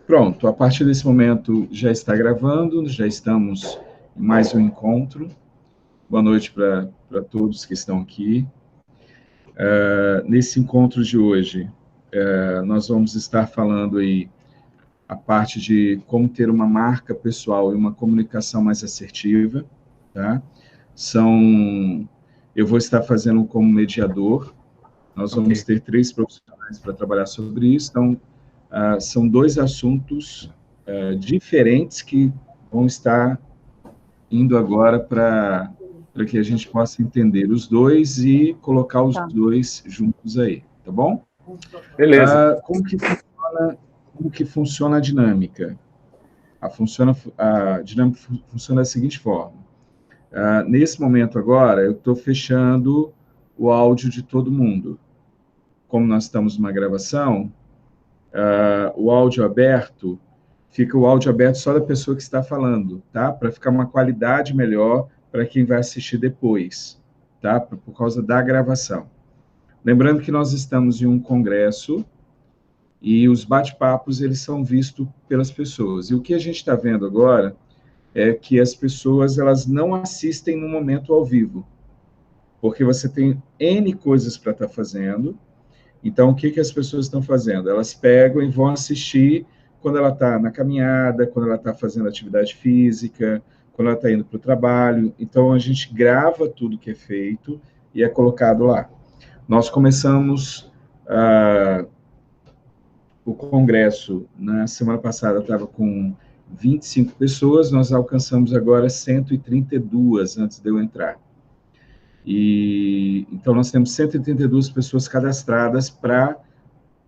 Pronto, a partir desse momento já está gravando, já estamos em mais um encontro. Boa noite para todos que estão aqui. Nesse encontro de hoje, nós vamos estar falando aí a parte de como ter uma marca pessoal e uma comunicação mais assertiva, tá? Eu vou estar fazendo como mediador, nós vamos ter 3 profissionais para trabalhar sobre isso, então, são 2 assuntos diferentes que vão estar indo agora para que a gente possa entender os dois e colocar os dois juntos aí, tá bom? Beleza. Como que funciona a dinâmica? A dinâmica funciona da seguinte forma. Nesse momento agora, eu estou fechando o áudio de todo mundo. Como nós estamos numa gravação, o áudio aberto, fica o áudio aberto só da pessoa que está falando, tá? Para ficar uma qualidade melhor para quem vai assistir depois, tá? Por causa da gravação. Lembrando que nós estamos em um congresso e os bate-papos, eles são vistos pelas pessoas. E o que a gente está vendo agora é que as pessoas, elas não assistem no momento ao vivo, porque você tem N coisas para estar fazendo. Então, o que as pessoas estão fazendo? Elas pegam e vão assistir quando ela está na caminhada, quando ela está fazendo atividade física, quando ela está indo para o trabalho. Então, a gente grava tudo que é feito e é colocado lá. Nós começamos o congresso, na semana passada estava com 25 pessoas, nós alcançamos agora 132 antes de eu entrar. Então, nós temos 132 pessoas cadastradas para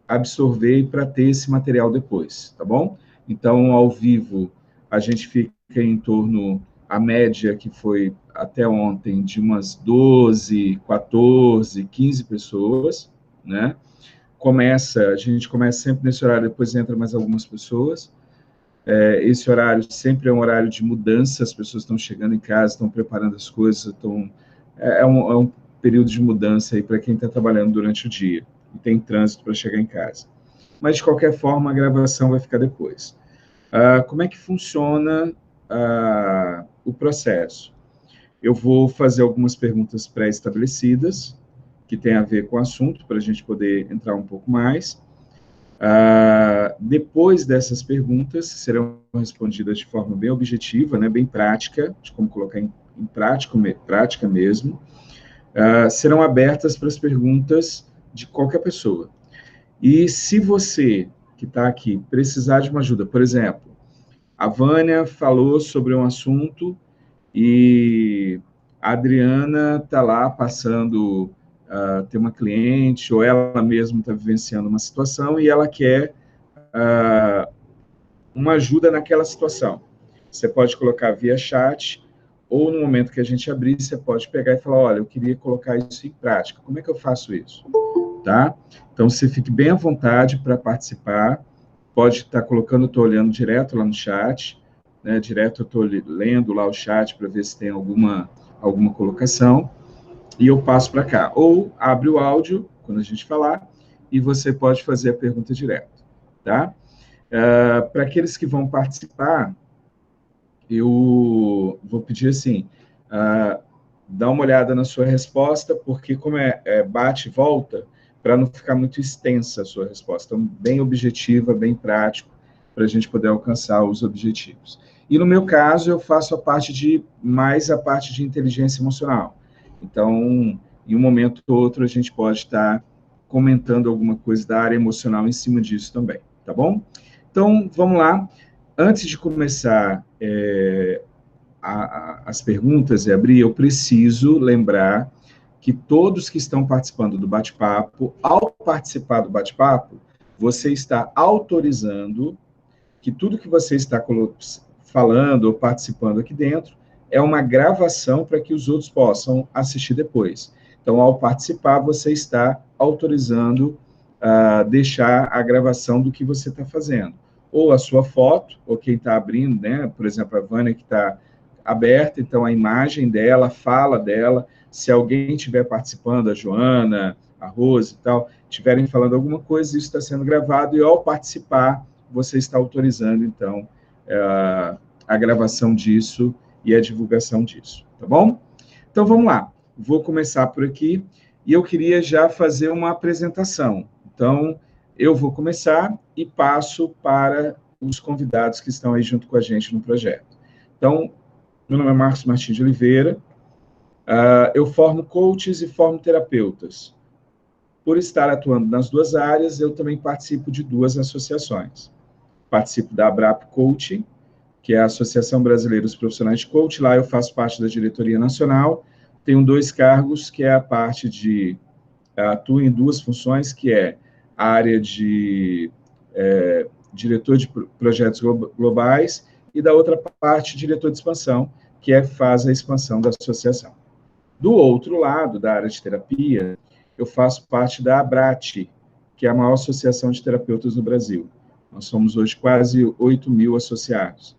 absorver e para ter esse material depois, tá bom? Então, ao vivo, a gente fica em torno, a média que foi até ontem, de umas 12, 14, 15 pessoas, né? A gente começa sempre nesse horário, depois entra mais algumas pessoas. Esse horário sempre é um horário de mudança, as pessoas estão chegando em casa, estão preparando as coisas, é um período de mudança aí para quem está trabalhando durante o dia e tem trânsito para chegar em casa. Mas, de qualquer forma, a gravação vai ficar depois. Como é que funciona o processo? Eu vou fazer algumas perguntas pré-estabelecidas, que tem a ver com o assunto, para a gente poder entrar um pouco mais. Depois dessas perguntas, serão respondidas de forma bem objetiva, né, bem prática, de como colocar em prática mesmo. Serão abertas para as perguntas de qualquer pessoa. E se você, que está aqui, precisar de uma ajuda, por exemplo, a Vânia falou sobre um assunto e a Adriana está lá passando, tem uma cliente, ou ela mesma está vivenciando uma situação e ela quer uma ajuda naquela situação. Você pode colocar via chat, ou no momento que a gente abrir, você pode pegar e falar, olha, eu queria colocar isso em prática, como é que eu faço isso? Tá? Então, você fique bem à vontade para participar, pode estar colocando, estou olhando direto lá no chat, né, direto eu estou lendo lá o chat para ver se tem alguma colocação, e eu passo para cá. Ou abre o áudio, quando a gente falar, e você pode fazer a pergunta direto, tá? Para aqueles que vão participar, eu vou pedir assim, dá uma olhada na sua resposta, porque como é bate e volta, para não ficar muito extensa a sua resposta. Então, bem objetiva, bem prático, para a gente poder alcançar os objetivos. E no meu caso, eu faço mais a parte de inteligência emocional. Então, em um momento ou outro, a gente pode estar comentando alguma coisa da área emocional em cima disso também, tá bom? Então, vamos lá. Antes de começar as perguntas e abrir, eu preciso lembrar que todos que estão participando do bate-papo, ao participar do bate-papo, você está autorizando que tudo que você está falando ou participando aqui dentro é uma gravação para que os outros possam assistir depois. Então, ao participar, você está autorizando deixar a gravação do que você está fazendo. Ou a sua foto, ou quem está abrindo, né? Por exemplo, a Vânia que está aberta, então a imagem dela, a fala dela, se alguém estiver participando, a Joana, a Rose e tal, estiverem falando alguma coisa, isso está sendo gravado, e ao participar, você está autorizando, então, a gravação disso e a divulgação disso, tá bom? Então, vamos lá. Vou começar por aqui e eu queria já fazer uma apresentação. Então, eu vou começar e passo para os convidados que estão aí junto com a gente no projeto. Então, meu nome é Marcos Martins de Oliveira, eu formo coaches e formo terapeutas. Por estar atuando nas duas áreas, eu também participo de duas associações. Participo da ABRAP Coaching, que é a Associação Brasileira dos Profissionais de Coaching. Lá eu faço parte da diretoria nacional. Tenho 2 cargos, que é a parte de... atuo em 2 funções, que é a área de diretor de projetos globais e, da outra parte, diretor de expansão, que faz a expansão da associação. Do outro lado, da área de terapia, eu faço parte da ABRAT, que é a maior associação de terapeutas do Brasil. Nós somos hoje quase 8.000 associados.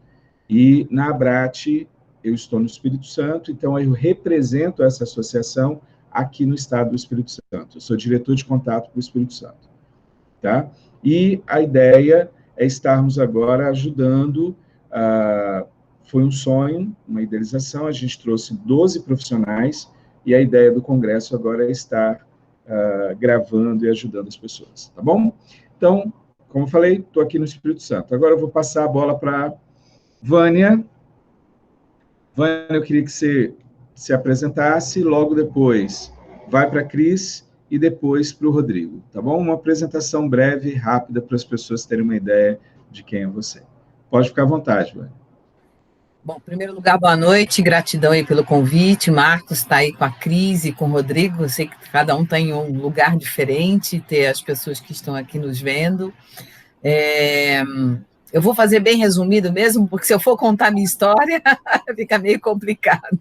E na ABRAT, eu estou no Espírito Santo, então eu represento essa associação aqui no estado do Espírito Santo. Eu sou diretor de contato para o Espírito Santo. Tá? E a ideia é estarmos agora ajudando, foi um sonho, uma idealização, a gente trouxe 12 profissionais, e a ideia do congresso agora é estar gravando e ajudando as pessoas, tá bom? Então, como eu falei, estou aqui no Espírito Santo. Agora eu vou passar a bola para Vânia. Vânia, eu queria que você se apresentasse, logo depois vai para a Cris e depois para o Rodrigo, tá bom? Uma apresentação breve, rápida, para as pessoas terem uma ideia de quem é você. Pode ficar à vontade, Vânia. Bom, em primeiro lugar, boa noite, gratidão aí pelo convite. Marcos está aí com a Cris e com o Rodrigo. Eu sei que cada um tem um lugar diferente, ter as pessoas que estão aqui nos vendo. Eu vou fazer bem resumido mesmo, porque se eu for contar minha história, fica meio complicado.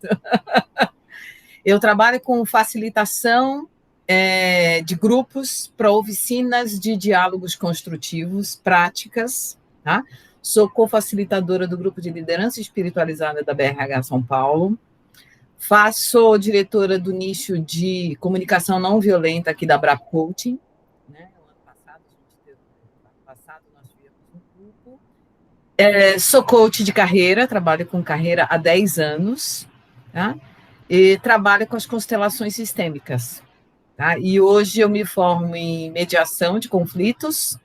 Eu trabalho com facilitação de grupos para oficinas de diálogos construtivos, práticas, tá? Sou co-facilitadora do grupo de liderança espiritualizada da BRH São Paulo. Sou diretora do nicho de comunicação não violenta aqui da ABRAP Coaching. Né? Ano passado nós tivemos um grupo. Sou coach de carreira, trabalho com carreira há 10 anos. Tá? E trabalho com as constelações sistêmicas. Tá? E hoje eu me formo em mediação de conflitos.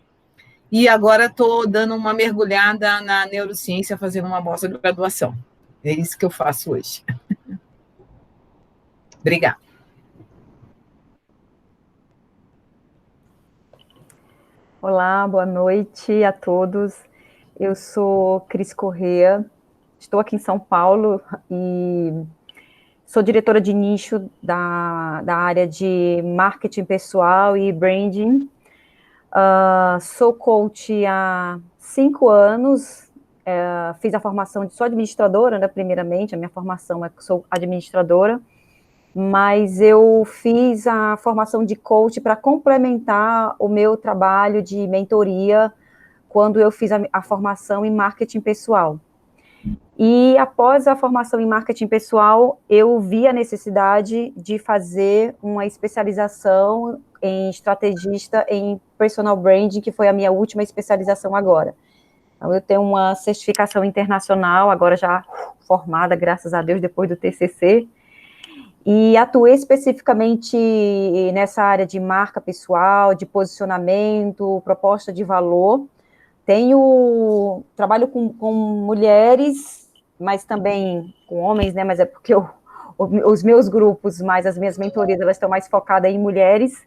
E agora estou dando uma mergulhada na neurociência, fazendo uma pós-graduação. É isso que eu faço hoje. Obrigada. Olá, boa noite a todos. Eu sou Cris Corrêa, estou aqui em São Paulo e sou diretora de nicho da área de marketing pessoal e branding. Sou coach há 5 anos, fiz a formação sou administradora, né, primeiramente, a minha formação é que sou administradora, mas eu fiz a formação de coach para complementar o meu trabalho de mentoria quando eu fiz a formação em marketing pessoal. E após a formação em marketing pessoal, eu vi a necessidade de fazer uma especialização em estrategista em personal branding, que foi a minha última especialização agora. Então, eu tenho uma certificação internacional, agora já formada, graças a Deus, depois do TCC, e atuei especificamente nessa área de marca pessoal, de posicionamento, proposta de valor. Trabalho com mulheres, mas também com homens, né, mas é porque os meus grupos, mais as minhas mentorias, elas estão mais focadas em mulheres,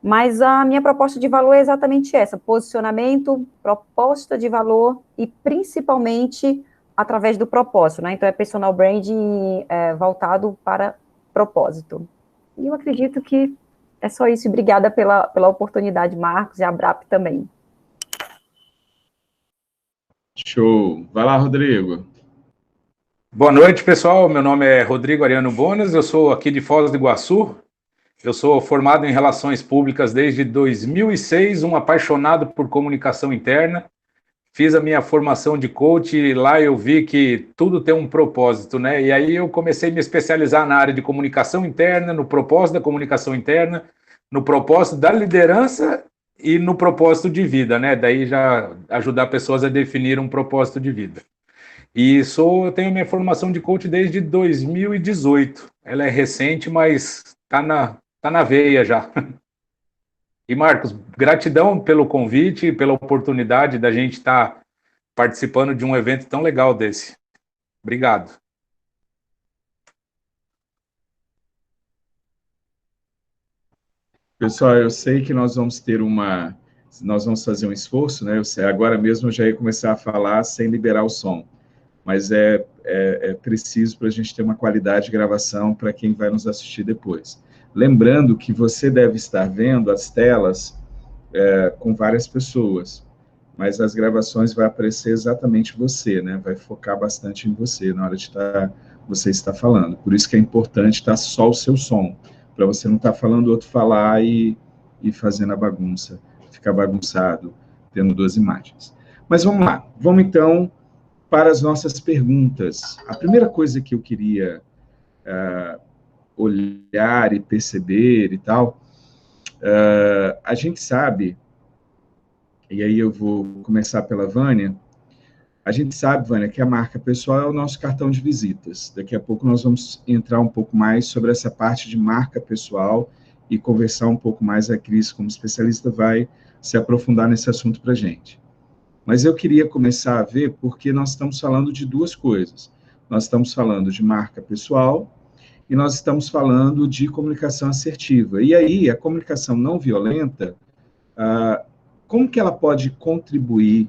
mas a minha proposta de valor é exatamente essa, posicionamento, proposta de valor e principalmente através do propósito, né, então é personal branding voltado para propósito. E eu acredito que é só isso, e obrigada pela oportunidade, Marcos, e a ABRAP também. Show. Vai lá, Rodrigo. Boa noite, pessoal. Meu nome é Rodrigo Ariano Bonas, eu sou aqui de Foz do Iguaçu. Eu sou formado em Relações Públicas desde 2006, um apaixonado por comunicação interna. Fiz a minha formação de coach e lá eu vi que tudo tem um propósito, né? E aí eu comecei a me especializar na área de comunicação interna, no propósito da comunicação interna, no propósito da liderança e no propósito de vida, né? Daí já ajudar pessoas a definir um propósito de vida. E eu tenho minha formação de coach desde 2018. Ela é recente, mas tá na veia já. E Marcos, gratidão pelo convite e pela oportunidade da gente estar participando de um evento tão legal desse. Obrigado. Pessoal, eu sei que nós vamos fazer um esforço, né? Agora mesmo eu já ia começar a falar sem liberar o som, mas é preciso para a gente ter uma qualidade de gravação para quem vai nos assistir depois. Lembrando que você deve estar vendo as telas com várias pessoas, mas as gravações vai aparecer exatamente você, né? Vai focar bastante em você na hora de você estar falando. Por isso que é importante estar só o seu som, para você não estar falando o outro falar e fazendo a bagunça, ficar bagunçado, tendo duas imagens. Mas vamos lá, vamos então para as nossas perguntas. A primeira coisa que eu queria olhar e perceber e tal, a gente sabe, e aí eu vou começar pela Vânia, a gente sabe, Vânia, que a marca pessoal é o nosso cartão de visitas. Daqui a pouco nós vamos entrar um pouco mais sobre essa parte de marca pessoal e conversar um pouco mais. A Cris, como especialista, vai se aprofundar nesse assunto para a gente. Mas eu queria começar a ver porque nós estamos falando de duas coisas. Nós estamos falando de marca pessoal e nós estamos falando de comunicação assertiva. E aí, a comunicação não violenta, como que ela pode contribuir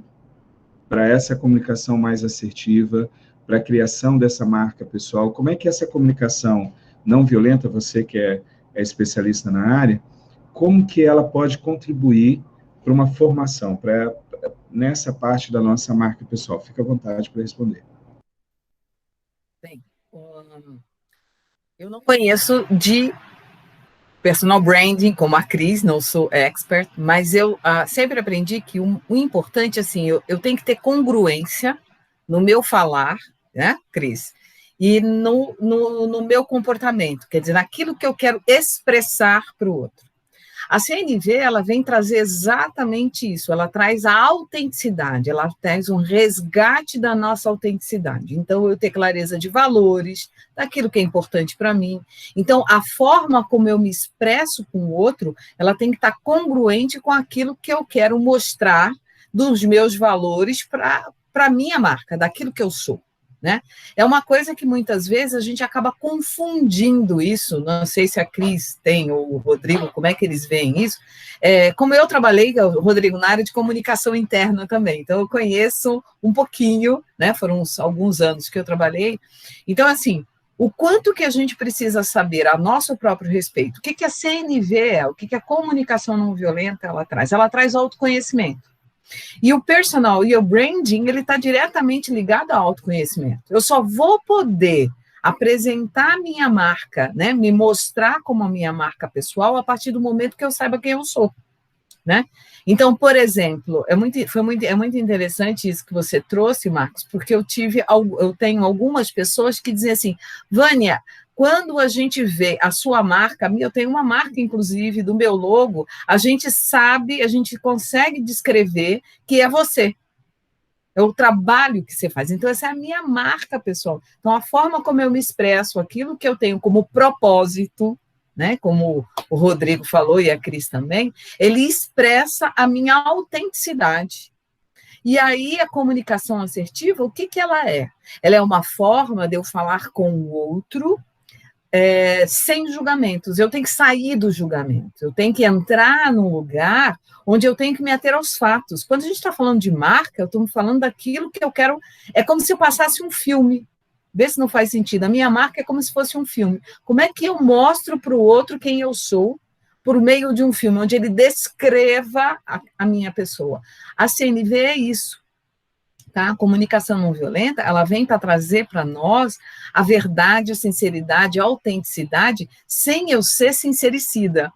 para essa comunicação mais assertiva, para a criação dessa marca pessoal? Como é que essa comunicação não violenta, você que é especialista na área, como que ela pode contribuir para uma formação, nessa parte da nossa marca pessoal? Fica à vontade para responder. Bem, eu não conheço de personal branding como a Cris, não sou expert, mas eu sempre aprendi que o importante, assim, eu tenho que ter congruência no meu falar, né, Cris? E no meu comportamento, quer dizer, naquilo que eu quero expressar para o outro. A CNV, ela vem trazer exatamente isso, ela traz a autenticidade, ela traz um resgate da nossa autenticidade. Então, eu ter clareza de valores, daquilo que é importante para mim. Então, a forma como eu me expresso com o outro, ela tem que estar congruente com aquilo que eu quero mostrar dos meus valores para a minha marca, daquilo que eu sou. Né? É uma coisa que muitas vezes a gente acaba confundindo isso, não sei se a Cris tem, ou o Rodrigo, como é que eles veem isso, como eu trabalhei, Rodrigo, na área de comunicação interna também, então eu conheço um pouquinho, né? Foram alguns anos que eu trabalhei, então assim, o quanto que a gente precisa saber a nosso próprio respeito, o que a CNV é, o que a comunicação não violenta ela traz autoconhecimento. E o personal e o branding, ele está diretamente ligado ao autoconhecimento. Eu só vou poder apresentar a minha marca, né, me mostrar como a minha marca pessoal a partir do momento que eu saiba quem eu sou, né? Então, por exemplo, é muito interessante isso que você trouxe, Marcos, porque eu tenho algumas pessoas que dizem assim, Vânia, quando a gente vê a sua marca, eu tenho uma marca, inclusive, do meu logo, a gente sabe, a gente consegue descrever que é você. É o trabalho que você faz. Então, essa é a minha marca, pessoal. Então, a forma como eu me expresso, aquilo que eu tenho como propósito, né, como o Rodrigo falou e a Cris também, ele expressa a minha autenticidade. E aí, a comunicação assertiva, o que ela é? Ela é uma forma de eu falar com o outro, sem julgamentos. Eu tenho que sair do julgamento, eu tenho que entrar num lugar onde eu tenho que me ater aos fatos. Quando a gente está falando de marca, eu estou falando daquilo que eu quero, é como se eu passasse um filme, vê se não faz sentido, a minha marca é como se fosse um filme. Como é que eu mostro para o outro quem eu sou, por meio de um filme, onde ele descreva a minha pessoa? A CNV é isso. Tá? A comunicação não violenta, ela vem para trazer para nós a verdade, a sinceridade, a autenticidade, sem eu ser sincericida,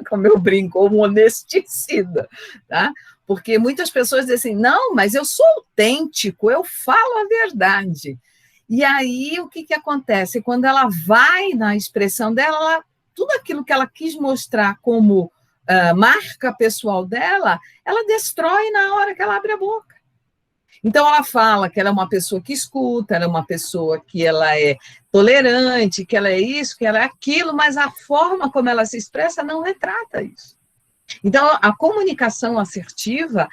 como eu brinco, ou um honesticida, tá? Porque muitas pessoas dizem assim, não, mas eu sou autêntico, eu falo a verdade. E aí, o que acontece? Quando ela vai na expressão dela, tudo aquilo que ela quis mostrar como marca pessoal dela, ela destrói na hora que ela abre a boca. Então, ela fala que ela é uma pessoa que escuta, ela é uma pessoa que ela é tolerante, que ela é isso, que ela é aquilo, mas a forma como ela se expressa não retrata isso. Então, a comunicação assertiva,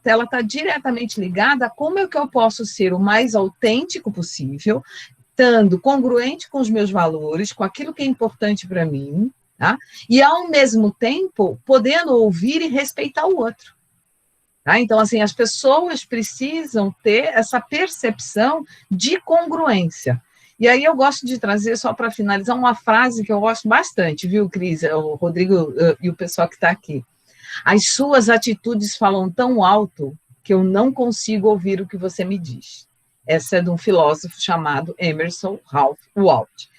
ela está diretamente ligada a como é que eu posso ser o mais autêntico possível, estando congruente com os meus valores, com aquilo que é importante para mim, tá? E, ao mesmo tempo, podendo ouvir e respeitar o outro. Tá? Então, assim, as pessoas precisam ter essa percepção de congruência. E aí eu gosto de trazer, só para finalizar, uma frase que eu gosto bastante, viu, Cris, o Rodrigo e o pessoal que está aqui. As suas atitudes falam tão alto que eu não consigo ouvir o que você me diz. Essa é de um filósofo chamado Emerson Ralph Walsh.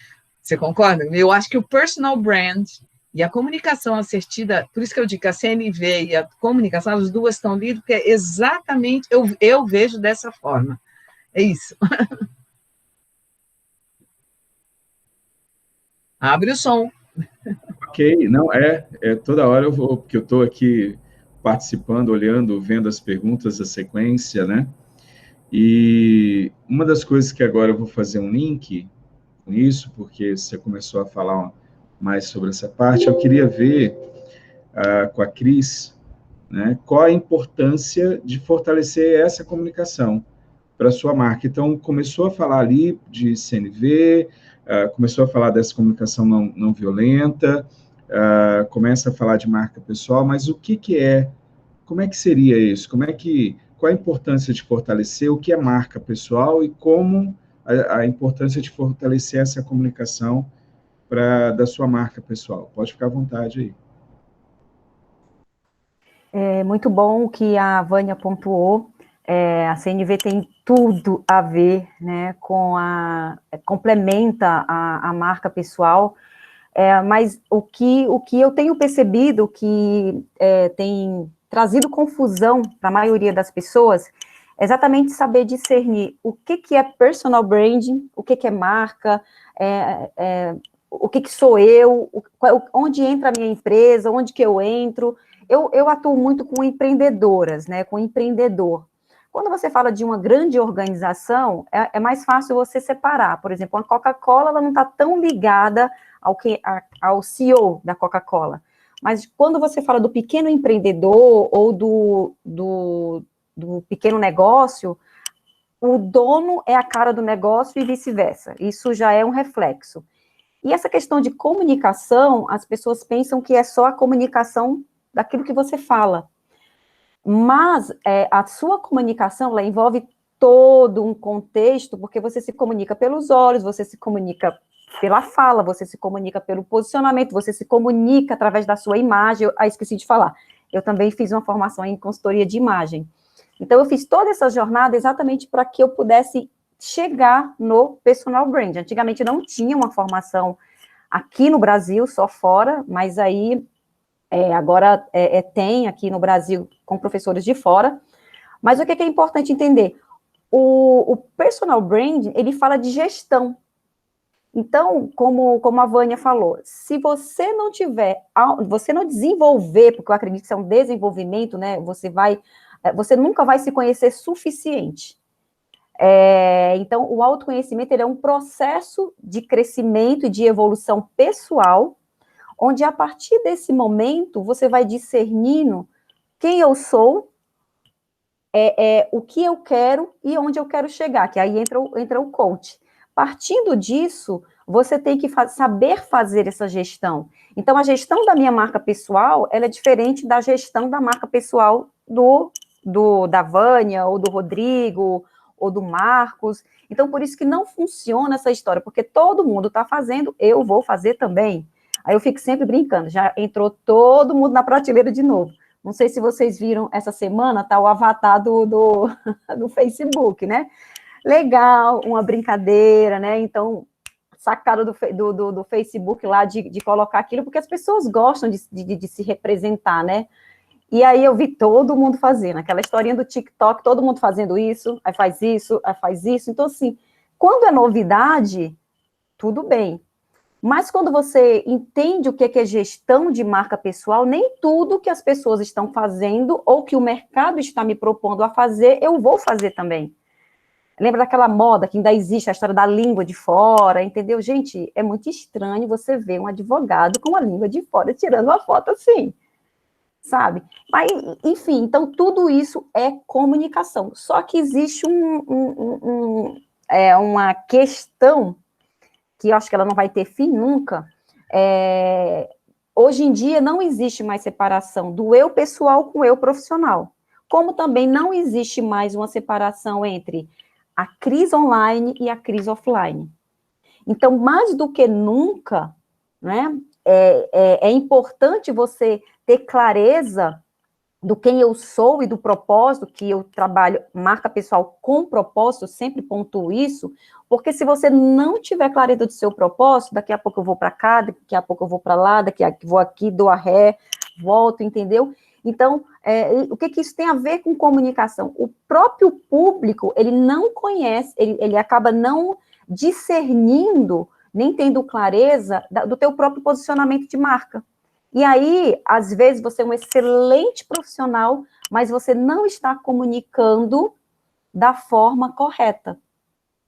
Você concorda? Eu acho que o personal brand e a comunicação assertiva, por isso que eu digo que a CNV e a comunicação, as duas estão lidas, porque é exatamente, eu vejo dessa forma. É isso. Abre o som. Ok, não, toda hora eu vou, porque eu estou aqui participando, olhando, vendo as perguntas, a sequência, né? E uma das coisas que agora eu vou fazer um link com isso, porque você começou a falar mais sobre essa parte, eu queria ver com a Cris, né, qual a importância de fortalecer essa comunicação para a sua marca. Então, começou a falar ali de CNV, começou a falar dessa comunicação não violenta, começa a falar de marca pessoal, mas o que é, como é que seria isso? Qual a importância de fortalecer o que é marca pessoal e como a importância de fortalecer essa comunicação da sua marca pessoal? Pode ficar à vontade aí. É muito bom o que a Vânia pontuou. A CNV tem tudo a ver, né, complementa a marca pessoal, mas o que eu tenho percebido que tem trazido confusão para a maioria das pessoas é exatamente saber discernir o que é personal branding, o que é marca, o que sou eu, onde entra a minha empresa, onde que eu entro. Eu atuo muito com empreendedoras, né, com empreendedor. Quando você fala de uma grande organização, é mais fácil você separar. Por exemplo, a Coca-Cola ela não está tão ligada ao CEO da Coca-Cola. Mas quando você fala do pequeno empreendedor ou do pequeno negócio, o dono é a cara do negócio e vice-versa. Isso já é um reflexo. E essa questão de comunicação, as pessoas pensam que é só a comunicação daquilo que você fala. Mas a sua comunicação, ela envolve todo um contexto, porque você se comunica pelos olhos, você se comunica pela fala, você se comunica pelo posicionamento, você se comunica através da sua imagem. Esqueci de falar, eu também fiz uma formação em consultoria de imagem. Então, eu fiz toda essa jornada exatamente para que eu pudesse chegar no personal brand. Antigamente não tinha uma formação aqui no Brasil, só fora, mas aí agora tem aqui no Brasil com professores de fora. Mas o que é importante entender? O personal brand, ele fala de gestão. Então, como a Vânia falou, se você não desenvolver, porque eu acredito que isso é um desenvolvimento, né, você nunca vai se conhecer suficiente. Então, o autoconhecimento ele é um processo de crescimento e de evolução pessoal, onde a partir desse momento, você vai discernindo quem eu sou, o que eu quero e onde eu quero chegar, que aí entra o coach. Partindo disso, você tem que saber fazer essa gestão. Então, a gestão da minha marca pessoal, ela é diferente da gestão da marca pessoal da Vânia, ou do Rodrigo, ou do Marcos. Então, por isso que não funciona essa história, porque todo mundo está fazendo, eu vou fazer também. Aí eu fico sempre brincando, já entrou todo mundo na prateleira de novo. Não sei se vocês viram essa semana, tá o avatar do Facebook, né? Legal, uma brincadeira, né? Então, sacada do Facebook lá de colocar aquilo, porque as pessoas gostam de se representar, né? E aí eu vi todo mundo fazendo, aquela historinha do TikTok, todo mundo fazendo isso, aí faz isso, aí faz isso. Então, assim, quando é novidade, tudo bem. Mas quando você entende o que é gestão de marca pessoal, nem tudo que as pessoas estão fazendo ou que o mercado está me propondo a fazer, eu vou fazer também. Lembra daquela moda que ainda existe, a história da língua de fora, entendeu? Gente, é muito estranho você ver um advogado com a língua de fora tirando uma foto assim, sabe? Mas, enfim, então tudo isso é comunicação. Só que existe uma questão que eu acho que ela não vai ter fim nunca. Hoje em dia não existe mais separação do eu pessoal com o eu profissional. Como também não existe mais uma separação entre a Cris online e a Cris offline. Então, mais do que nunca, né, é importante você ter clareza do quem eu sou e do propósito, que eu trabalho, marca pessoal com propósito, sempre pontuo isso, porque se você não tiver clareza do seu propósito, daqui a pouco eu vou para cá, daqui a pouco eu vou para lá, daqui a pouco eu vou aqui, dou a ré, volto, entendeu? Então, o que isso tem a ver com comunicação? O próprio público, ele não conhece, ele acaba não discernindo, nem tendo clareza do teu próprio posicionamento de marca. E aí, às vezes, você é um excelente profissional, mas você não está comunicando da forma correta.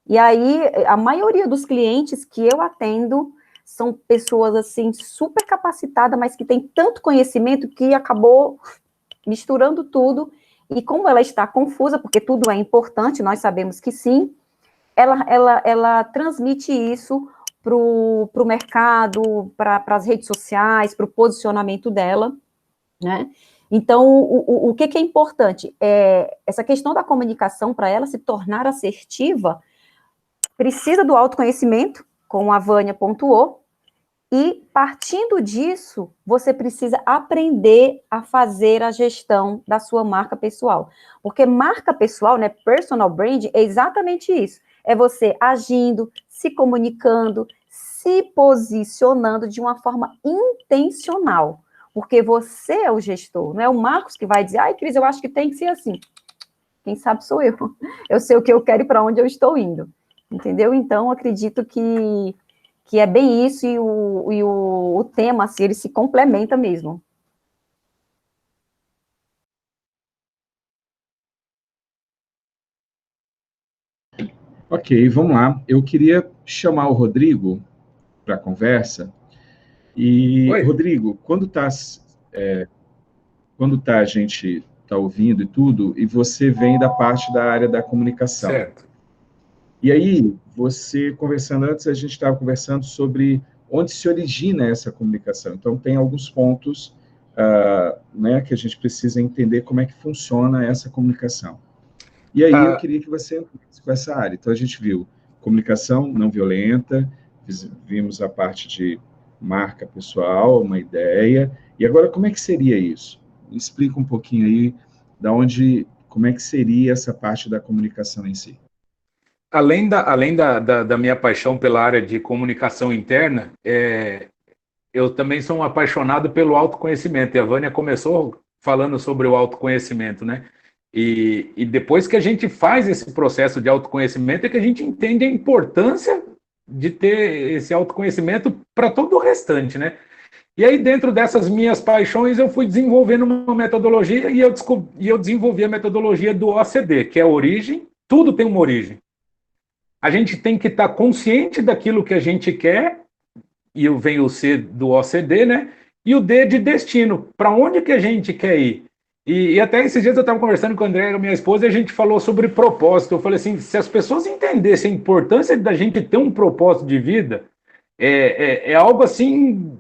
E aí, a maioria dos clientes que eu atendo são pessoas, assim, super capacitadas, mas que têm tanto conhecimento que acabou misturando tudo, e como ela está confusa, porque tudo é importante, nós sabemos que sim, ela transmite isso para o mercado, para as redes sociais, para o posicionamento dela, né? Então, o que é importante? Essa questão da comunicação, para ela se tornar assertiva, precisa do autoconhecimento, como a Vânia pontuou, e partindo disso, você precisa aprender a fazer a gestão da sua marca pessoal. Porque marca pessoal, né, personal brand, é exatamente isso. É você agindo, se comunicando, se posicionando de uma forma intencional. Porque você é o gestor, não é o Marcos que vai dizer, ai, Cris, eu acho que tem que ser assim. Quem sabe sou eu. Eu sei o que eu quero e para onde eu estou indo. Entendeu? Então, acredito que é bem isso, e o tema, assim, ele se complementa mesmo. Ok, vamos lá. Eu queria chamar o Rodrigo para a conversa. E, Oi. Rodrigo, quando a gente está ouvindo e tudo, e você vem da parte da área da comunicação. Certo. E aí, você, conversando antes, a gente estava conversando sobre onde se origina essa comunicação. Então, tem alguns pontos né, que a gente precisa entender como é que funciona essa comunicação. E aí, eu queria que você entrasse com essa área. Então, a gente viu comunicação não violenta, vimos a parte de marca pessoal, uma ideia. E agora, como é que seria isso? Me explica um pouquinho aí como é que seria essa parte da comunicação em si. Além da minha paixão pela área de comunicação interna, eu também sou um apaixonado pelo autoconhecimento. E a Vânia começou falando sobre o autoconhecimento, né? E depois que a gente faz esse processo de autoconhecimento, é que a gente entende a importância de ter esse autoconhecimento para todo o restante, né? E aí, dentro dessas minhas paixões, eu fui desenvolvendo uma metodologia e eu desenvolvi a metodologia do OCD, que é a origem. Tudo tem uma origem. A gente tem que estar consciente daquilo que a gente quer, e vem o C do OCD, né? E o D de destino, para onde que a gente quer ir. E até esses dias eu estava conversando com a Andréia, minha esposa, e a gente falou sobre propósito. Eu falei assim, se as pessoas entendessem a importância da gente ter um propósito de vida, é algo assim,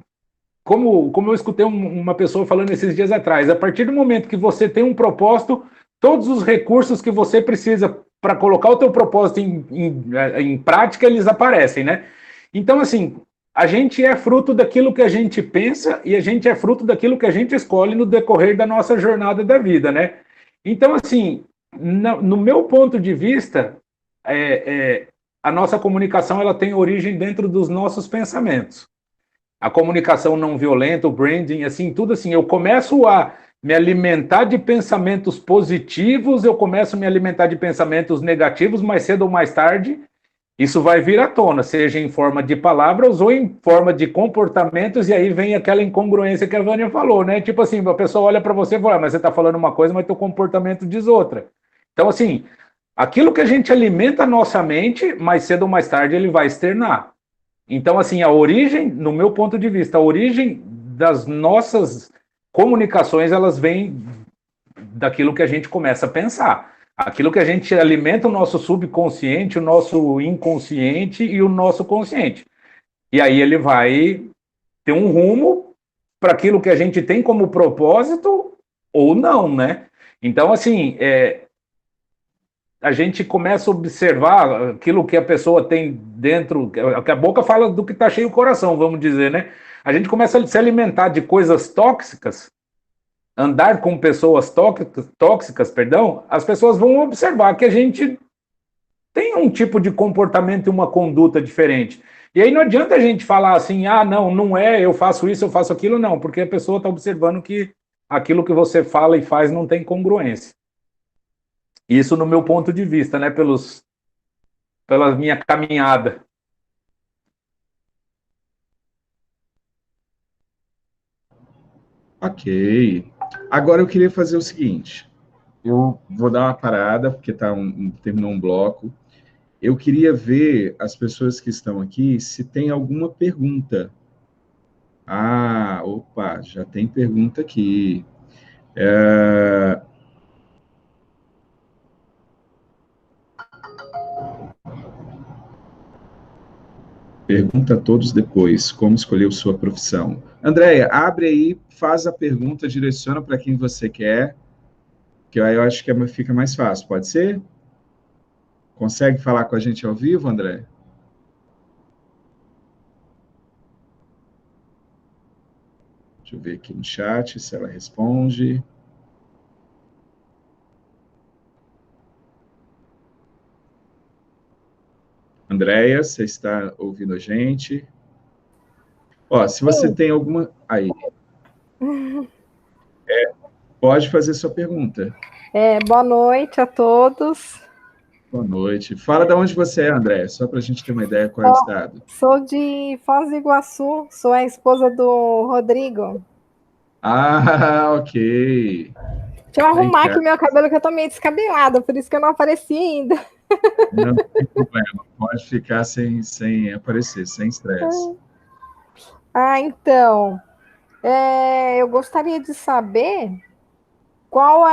como eu escutei uma pessoa falando esses dias atrás, a partir do momento que você tem um propósito, todos os recursos que você precisa para colocar o teu propósito em prática, eles aparecem, né? Então, assim, a gente é fruto daquilo que a gente pensa e a gente é fruto daquilo que a gente escolhe no decorrer da nossa jornada da vida, né? Então, assim, no meu ponto de vista, a nossa comunicação ela tem origem dentro dos nossos pensamentos. A comunicação não violenta, o branding, assim, tudo assim, eu começo a me alimentar de pensamentos positivos, eu começo a me alimentar de pensamentos negativos mais cedo ou mais tarde, isso vai vir à tona, seja em forma de palavras ou em forma de comportamentos, e aí vem aquela incongruência que a Vânia falou, né? Tipo assim, a pessoa olha para você e fala, mas você está falando uma coisa, mas teu comportamento diz outra. Então, assim, aquilo que a gente alimenta a nossa mente, mais cedo ou mais tarde ele vai externar. Então, assim, a origem, no meu ponto de vista, a origem das nossas comunicações, elas vêm daquilo que a gente começa a pensar. Aquilo que a gente alimenta o nosso subconsciente, o nosso inconsciente e o nosso consciente. E aí ele vai ter um rumo para aquilo que a gente tem como propósito ou não, né? Então, assim, a gente começa a observar aquilo que a pessoa tem dentro, que a boca fala do que está cheio o coração, vamos dizer, né? A gente começa a se alimentar de coisas tóxicas, andar com pessoas tóxicas, perdão, as pessoas vão observar que a gente tem um tipo de comportamento e uma conduta diferente. E aí não adianta a gente falar assim, ah, não é, eu faço isso, eu faço aquilo, não, porque a pessoa está observando que aquilo que você fala e faz não tem congruência. Isso no meu ponto de vista, né, pela minha caminhada. Ok. Agora eu queria fazer o seguinte. Eu vou dar uma parada, porque terminou um bloco. Eu queria ver as pessoas que estão aqui se tem alguma pergunta. Ah, opa, já tem pergunta aqui. Pergunta a todos depois, como escolheu sua profissão. Andréia, abre aí, faz a pergunta, direciona para quem você quer, que aí eu acho que fica mais fácil, pode ser? Consegue falar com a gente ao vivo, André? Deixa eu ver aqui no chat se ela responde. Andréia, você está ouvindo a gente? Ó, se você tem alguma... Aí. Pode fazer sua pergunta. Boa noite a todos. Boa noite. Fala de onde você é, André, só para a gente ter uma ideia qual é o estado. Sou de Foz do Iguaçu, sou a esposa do Rodrigo. Ah, ok. Deixa eu arrumar aqui meu cabelo, que eu tô meio descabelada, por isso que eu não apareci ainda. Não tem problema, pode ficar sem aparecer, sem estresse. Então, eu gostaria de saber qual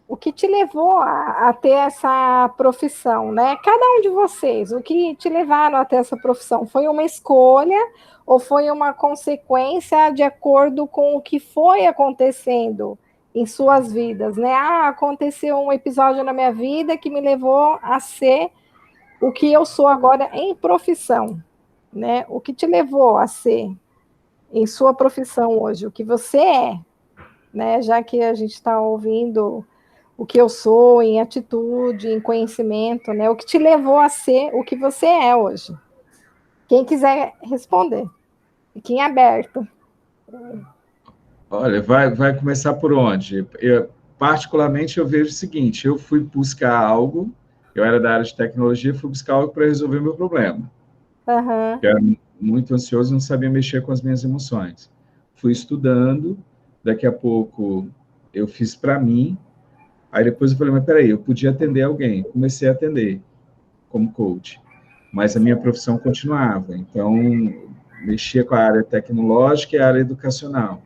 o que te levou a ter essa profissão, né? Cada um de vocês, o que te levaram a ter essa profissão? Foi uma escolha ou foi uma consequência de acordo com o que foi acontecendo em suas vidas, né? Aconteceu um episódio na minha vida que me levou a ser o que eu sou agora em profissão, né? O que te levou a ser em sua profissão hoje, o que você é, né? Já que a gente está ouvindo o que eu sou em atitude, em conhecimento, né? O que te levou a ser o que você é hoje. Quem quiser responder, fiquem aberto. Olha, vai começar por onde? Particularmente, eu vejo o seguinte, eu fui buscar algo, eu era da área de tecnologia, fui buscar algo para resolver meu problema. Uhum. Eu era muito ansioso e não sabia mexer com as minhas emoções. Fui estudando, daqui a pouco eu fiz para mim, aí depois eu falei, mas peraí, eu podia atender alguém. Comecei a atender como coach, mas a minha profissão continuava. Então, mexia com a área tecnológica e a área educacional.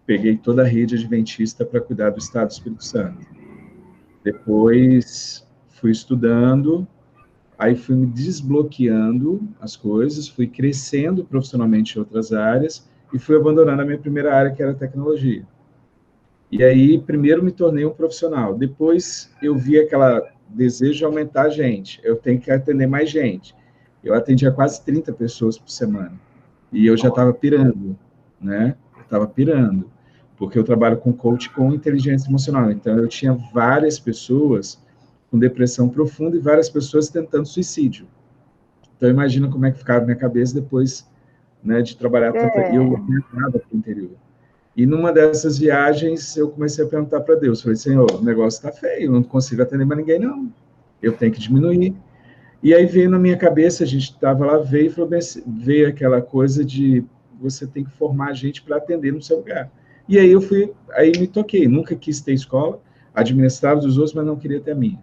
Peguei toda a rede adventista para cuidar do Estado do Espírito Santo. Depois, fui estudando, aí fui me desbloqueando as coisas, fui crescendo profissionalmente em outras áreas e fui abandonando a minha primeira área, que era a tecnologia. E aí, primeiro me tornei um profissional. Depois, eu vi aquele desejo de aumentar a gente. Eu tenho que atender mais gente. Eu atendia quase 30 pessoas por semana. E eu já estava pirando, né? Eu estava pirando. Porque eu trabalho com coach com inteligência emocional. Então, eu tinha várias pessoas com depressão profunda e várias pessoas tentando suicídio. Então, imagina como é que ficava a minha cabeça depois, né, de trabalhar tanto... Eu viajava para o interior. E numa dessas viagens, eu comecei a perguntar para Deus, falei, Senhor, o negócio está feio, eu não consigo atender mais ninguém, não. Eu tenho que diminuir. E aí veio na minha cabeça, a gente estava lá, veio aquela coisa de você tem que formar gente para atender no seu lugar. E aí aí me toquei, nunca quis ter escola, administrava dos outros, mas não queria ter a minha.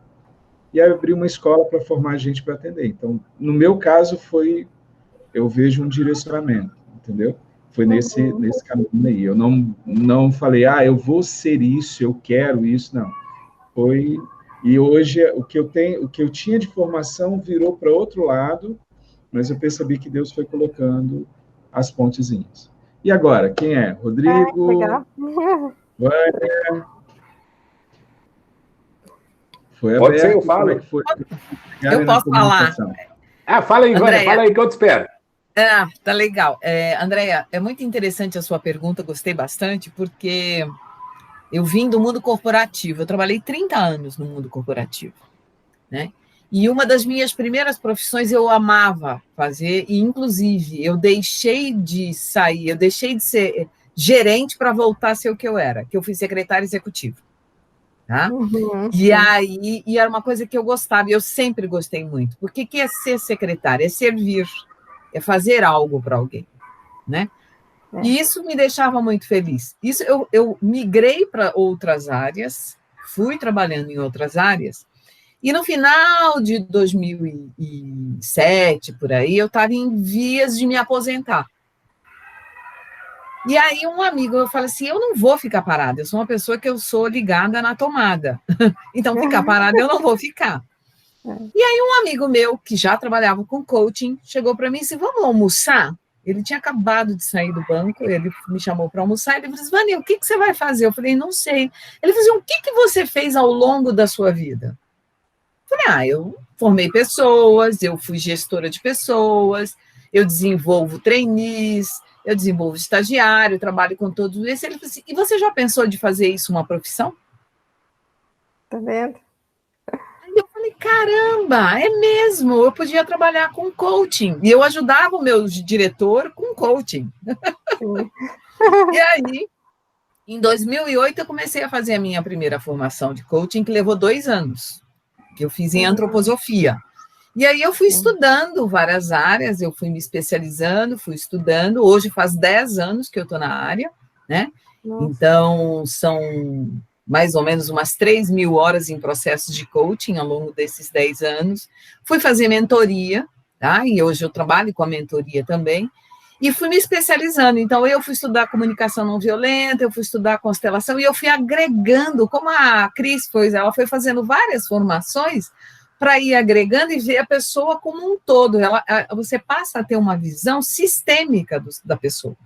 E aí eu abri uma escola para formar gente para atender. Então, no meu caso, eu vejo um direcionamento, entendeu? Foi nesse caminho aí. Eu não falei, eu vou ser isso, eu quero isso, não. E hoje o que eu tinha de formação virou para outro lado, mas eu percebi que Deus foi colocando as pontezinhas. E agora, quem é? Rodrigo? Legal. Vânia? Foi Pode aberto? ser, eu falo. Como é que foi? Eu posso falar. Fala aí, Vânia, fala aí que eu te espero. Tá legal. Andréia, é muito interessante a sua pergunta, gostei bastante, porque eu vim do mundo corporativo, eu trabalhei 30 anos no mundo corporativo, né? E uma das minhas primeiras profissões eu amava fazer, e inclusive eu deixei de ser gerente para voltar a ser o que eu era, que eu fui secretária executiva. Tá? E era uma coisa que eu gostava, e eu sempre gostei muito. Porque que é ser secretária? É servir, é fazer algo para alguém, né? E isso me deixava muito feliz. Isso eu migrei para outras áreas, fui trabalhando em outras áreas, e no final de 2007, por aí, eu estava em vias de me aposentar. E aí um amigo, eu falei assim, eu não vou ficar parada, eu sou uma pessoa que eu sou ligada na tomada. Então, ficar parada eu não vou ficar. E aí um amigo meu, que já trabalhava com coaching, chegou para mim e disse, vamos almoçar? Ele tinha acabado de sair do banco, ele me chamou para almoçar, ele disse, Vânia, o que você vai fazer? Eu falei, não sei. Ele falou, o que você fez ao longo da sua vida? Eu falei, eu formei pessoas, eu fui gestora de pessoas, eu desenvolvo trainees, eu desenvolvo estagiário, eu trabalho com todos esses. Ele falou assim, e você já pensou de fazer isso uma profissão? Tá vendo? Aí eu falei, caramba, é mesmo, eu podia trabalhar com coaching. E eu ajudava o meu diretor com coaching. E aí, em 2008, eu comecei a fazer a minha primeira formação de coaching, que levou 2 anos, que eu fiz em antroposofia. E aí eu fui estudando várias áreas, eu fui me especializando, fui estudando. Hoje faz 10 anos que eu estou na área, né? Nossa. Então, são mais ou menos umas 3.000 horas em processos de coaching ao longo desses 10 anos. Fui fazer mentoria, tá? E hoje eu trabalho com a mentoria também. E fui me especializando. Então, eu fui estudar comunicação não violenta, eu fui estudar constelação, e eu fui agregando, como a Cris ela foi fazendo várias formações, para ir agregando e ver a pessoa como um todo. Você passa a ter uma visão sistêmica da pessoa,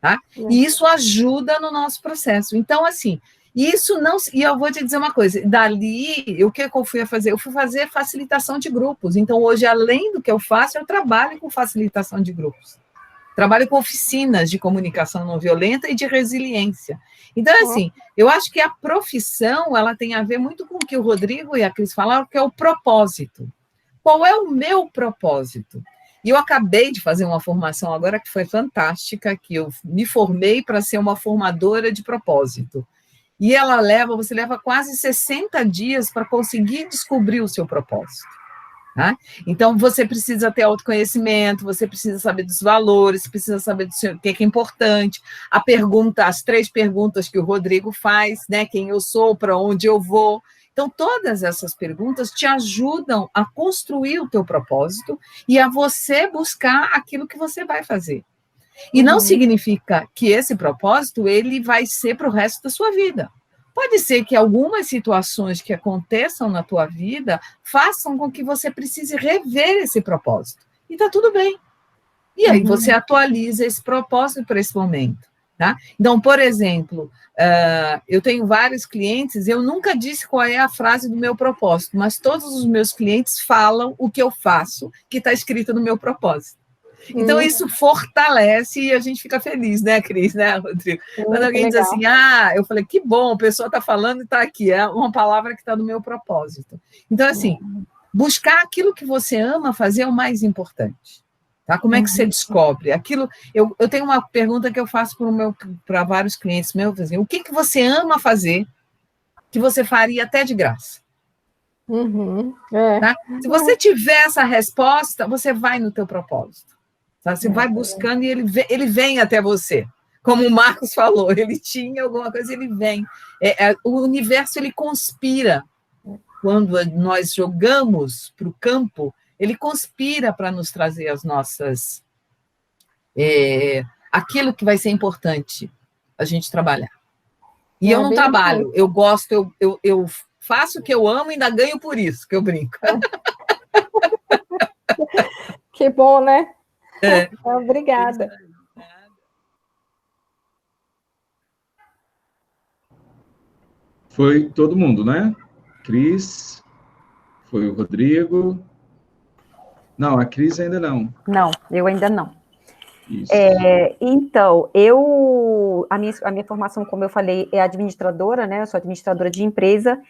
tá? E isso ajuda no nosso processo. Então, assim, isso não... E eu vou te dizer uma coisa, dali, o que eu fui fazer? Eu fui fazer facilitação de grupos. Então, hoje, além do que eu faço, eu trabalho com facilitação de grupos. Trabalho com oficinas de comunicação não violenta e de resiliência. Então, assim, eu acho que a profissão, ela tem a ver muito com o que o Rodrigo e a Cris falaram, que é o propósito. Qual é o meu propósito? E eu acabei de fazer uma formação agora que foi fantástica, que eu me formei para ser uma formadora de propósito. E você leva quase 60 dias para conseguir descobrir o seu propósito. Tá? Então, você precisa ter autoconhecimento, você precisa saber dos valores, precisa saber do que é importante, as 3 perguntas que o Rodrigo faz, né? Quem eu sou, para onde eu vou. Então, todas essas perguntas te ajudam a construir o teu propósito e a você buscar aquilo que você vai fazer. E não significa que esse propósito ele vai ser para o resto da sua vida. Pode ser que algumas situações que aconteçam na tua vida façam com que você precise rever esse propósito. E está tudo bem. E aí você atualiza esse propósito para esse momento. Tá? Então, por exemplo, eu tenho vários clientes, eu nunca disse qual é a frase do meu propósito, mas todos os meus clientes falam o que eu faço, que está escrito no meu propósito. Então, isso fortalece e a gente fica feliz, né, Cris, né, Rodrigo? Quando alguém diz assim, eu falei, que bom, a pessoa está falando e está aqui, é uma palavra que está no meu propósito. Então, assim, buscar aquilo que você ama fazer é o mais importante. Tá? Como é que você descobre? Aquilo, eu tenho uma pergunta que eu faço para vários clientes meus, assim, o que você ama fazer que você faria até de graça? Tá? Se você tiver essa resposta, você vai no teu propósito. Tá? Você vai buscando e ele vem até você. Como o Marcos falou, ele tinha alguma coisa, ele vem. O universo, ele conspira. Quando nós jogamos para o campo, ele conspira para nos trazer as nossas... aquilo que vai ser importante a gente trabalhar. E eu não trabalho, eu gosto, eu faço o que eu amo e ainda ganho por isso, que eu brinco. Que bom, né? Obrigada. Foi todo mundo, né? Cris, foi o Rodrigo. Não, a Cris ainda não. Não, eu ainda não. Isso. Então, a minha formação, como eu falei, é administradora, né? Eu sou administradora de empresa.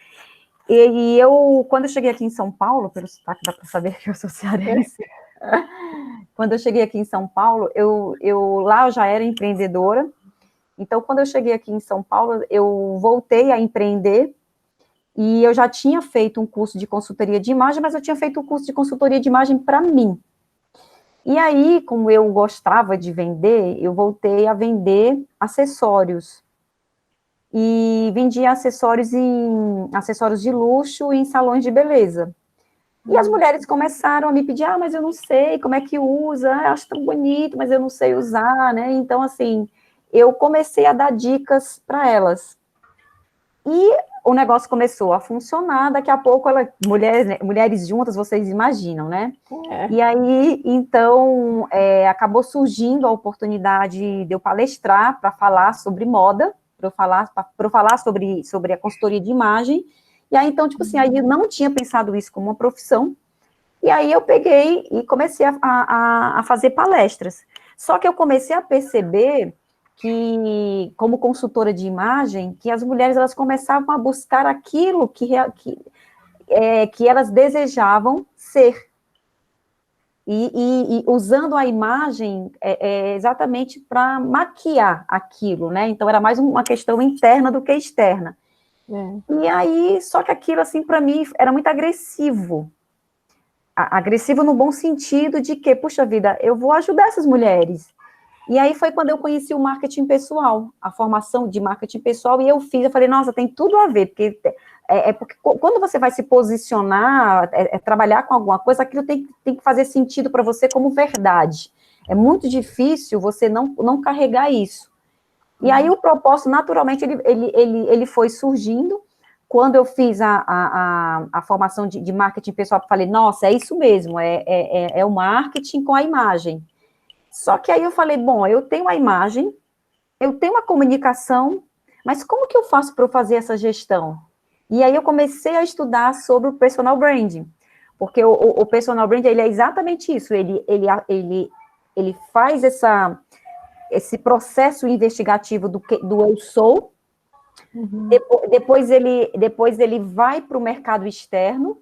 E quando eu cheguei aqui em São Paulo, pelo sotaque dá para saber que eu sou cearense. Quando eu cheguei aqui em São Paulo, lá eu já era empreendedora. Então, quando eu cheguei aqui em São Paulo, eu voltei a empreender. E eu já tinha feito um curso de consultoria de imagem, mas eu tinha feito um curso de consultoria de imagem para mim. E aí, como eu gostava de vender, eu voltei a vender acessórios. E vendia acessórios de luxo em salões de beleza. E as mulheres começaram a me pedir, mas eu não sei como é que usa, eu acho tão bonito, mas eu não sei usar, né? Então, assim, eu comecei a dar dicas para elas. E o negócio começou a funcionar, daqui a pouco, mulheres juntas, vocês imaginam, né? E aí, então, acabou surgindo a oportunidade de eu palestrar para falar sobre moda, para eu falar sobre a consultoria de imagem, e aí, então, tipo assim, aí eu não tinha pensado isso como uma profissão, e aí eu peguei e comecei a fazer palestras. Só que eu comecei a perceber que, como consultora de imagem, que as mulheres, elas começavam a buscar aquilo que elas desejavam ser. E usando a imagem exatamente para maquiar aquilo, né? Então, era mais uma questão interna do que externa. E aí, só que aquilo, assim, para mim, era muito agressivo. Agressivo no bom sentido de que, puxa vida, eu vou ajudar essas mulheres. E aí foi quando eu conheci o marketing pessoal, a formação de marketing pessoal, e eu falei, nossa, tem tudo a ver, porque porque quando você vai se posicionar, trabalhar com alguma coisa, aquilo tem que fazer sentido para você como verdade. É muito difícil você não carregar isso. E aí o propósito, naturalmente, ele foi surgindo. Quando eu fiz a formação de marketing pessoal, eu falei, nossa, é isso mesmo, é o marketing com a imagem. Só que aí eu falei, bom, eu tenho a imagem, eu tenho a comunicação, mas como que eu faço para eu fazer essa gestão? E aí eu comecei a estudar sobre o personal branding, porque o personal branding, ele é exatamente isso, ele faz esse processo investigativo do eu sou, depois ele vai para o mercado externo,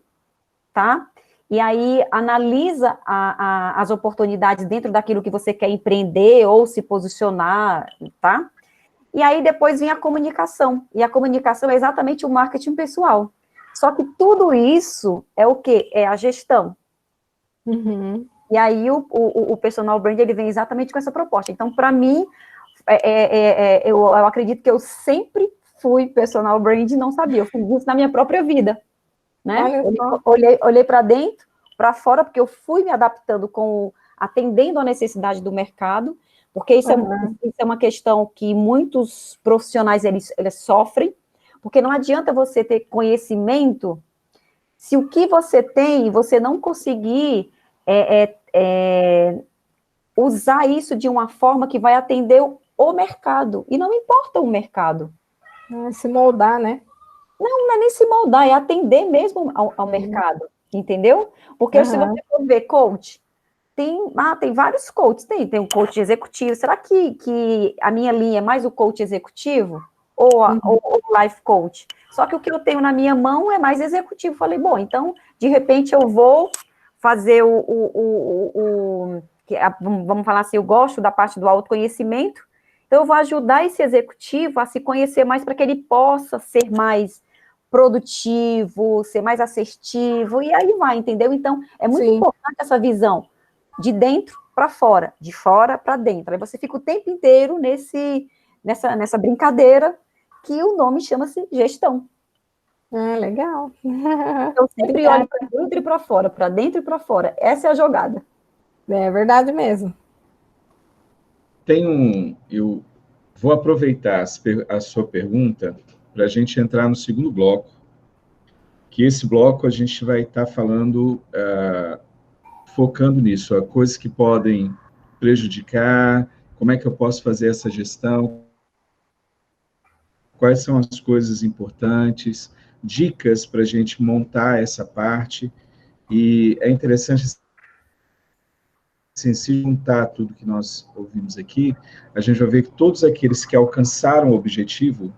tá? E aí analisa as oportunidades dentro daquilo que você quer empreender ou se posicionar, tá? E aí depois vem a comunicação, e a comunicação é exatamente o marketing pessoal. Só que tudo isso é o quê? É a gestão. E aí o personal brand, ele vem exatamente com essa proposta. Então, para mim, eu acredito que eu sempre fui personal brand e não sabia, eu fiz isso na minha própria vida. Né? Olhei para dentro, para fora, porque eu fui me adaptando atendendo a necessidade do mercado, porque isso é uma questão que muitos profissionais eles sofrem, porque não adianta você ter conhecimento se o que você tem, você não conseguir usar isso de uma forma que vai atender o mercado, e não importa o mercado. Se moldar, né? Não é nem se moldar, é atender mesmo ao mercado, entendeu? Porque se você for ver coach, tem vários coaches, tem um coach executivo, será que a minha linha é mais o coach executivo ou o life coach? Só que o que eu tenho na minha mão é mais executivo. Falei, bom, então, de repente eu vou fazer vamos falar assim, eu gosto da parte do autoconhecimento, então eu vou ajudar esse executivo a se conhecer mais para que ele possa ser mais produtivo, ser mais assertivo, e aí vai, entendeu? Então, é muito importante essa visão de dentro para fora, de fora para dentro. Aí você fica o tempo inteiro nessa brincadeira que o nome chama-se gestão. Ah, legal. Eu sempre olho para dentro e para fora, para dentro e para fora. Essa é a jogada. É verdade mesmo. Eu vou aproveitar a sua pergunta para a gente entrar no segundo bloco, que esse bloco a gente vai estar falando, focando nisso, coisas que podem prejudicar, como é que eu posso fazer essa gestão, quais são as coisas importantes, dicas para a gente montar essa parte, e é interessante, assim, se juntar tudo que nós ouvimos aqui, a gente vai ver que todos aqueles que alcançaram o objetivo,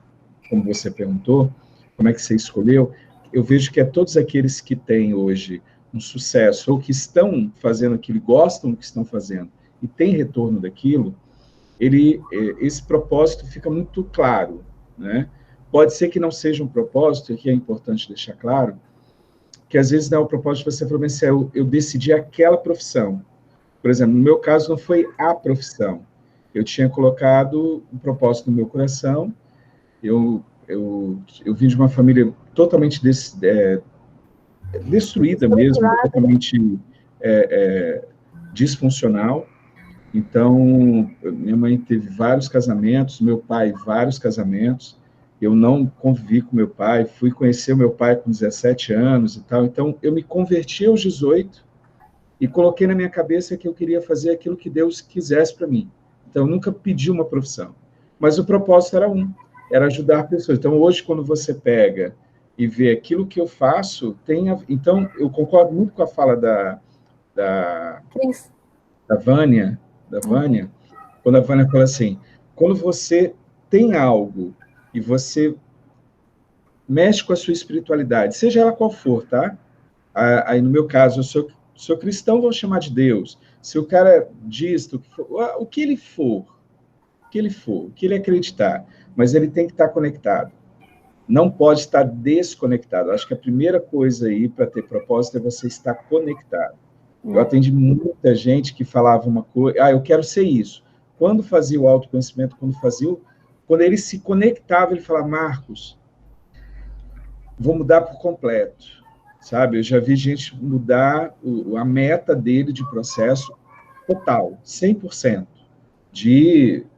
como você perguntou, como é que você escolheu, eu vejo que é todos aqueles que têm hoje um sucesso, ou que estão fazendo aquilo, gostam do que estão fazendo, e têm retorno daquilo, esse propósito fica muito claro, né? Pode ser que não seja um propósito, e aqui é importante deixar claro, que às vezes não é o propósito de você falar assim, eu decidi aquela profissão. Por exemplo, no meu caso não foi a profissão. Eu tinha colocado um propósito no meu coração, eu vim de uma família totalmente destruída mesmo, totalmente disfuncional. Então, minha mãe teve vários casamentos, meu pai vários casamentos, eu não convivi com meu pai, fui conhecer o meu pai com 17 anos e tal, então eu me converti aos 18 e coloquei na minha cabeça que eu queria fazer aquilo que Deus quisesse para mim. Então, eu nunca pedi uma profissão, mas o propósito era ajudar pessoas. Então, hoje, quando você pega e vê aquilo que eu faço, então, eu concordo muito com a fala da Vânia, quando a Vânia fala assim, quando você tem algo e você mexe com a sua espiritualidade, seja ela qual for, tá? Aí, no meu caso, eu sou cristão, vou chamar de Deus. Se o cara diz o que ele for, o que ele acreditar, mas ele tem que estar conectado. Não pode estar desconectado. Acho que a primeira coisa aí para ter propósito é você estar conectado. Eu atendi muita gente que falava uma coisa, eu quero ser isso. Quando fazia o autoconhecimento, quando ele se conectava, ele falava, Marcos, vou mudar por completo, sabe? Eu já vi gente mudar a meta dele de processo total, 100%,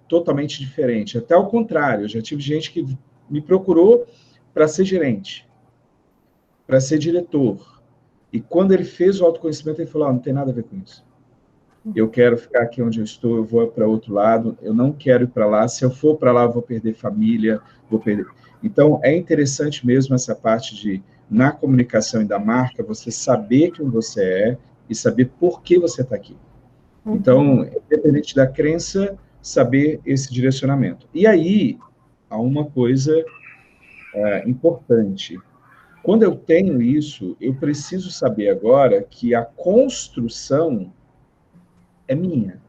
totalmente diferente. Até ao contrário, eu já tive gente que me procurou para ser gerente, para ser diretor. E quando ele fez o autoconhecimento, ele falou, não tem nada a ver com isso. Eu quero ficar aqui onde eu estou, eu vou para outro lado, eu não quero ir para lá, se eu for para lá, eu vou perder família, vou perder... Então, é interessante mesmo essa parte de, na comunicação e da marca, você saber quem você é e saber por que você está aqui. Então, independente da crença, saber esse direcionamento. E aí, há uma coisa importante. Quando eu tenho isso, eu preciso saber agora que a construção é minha.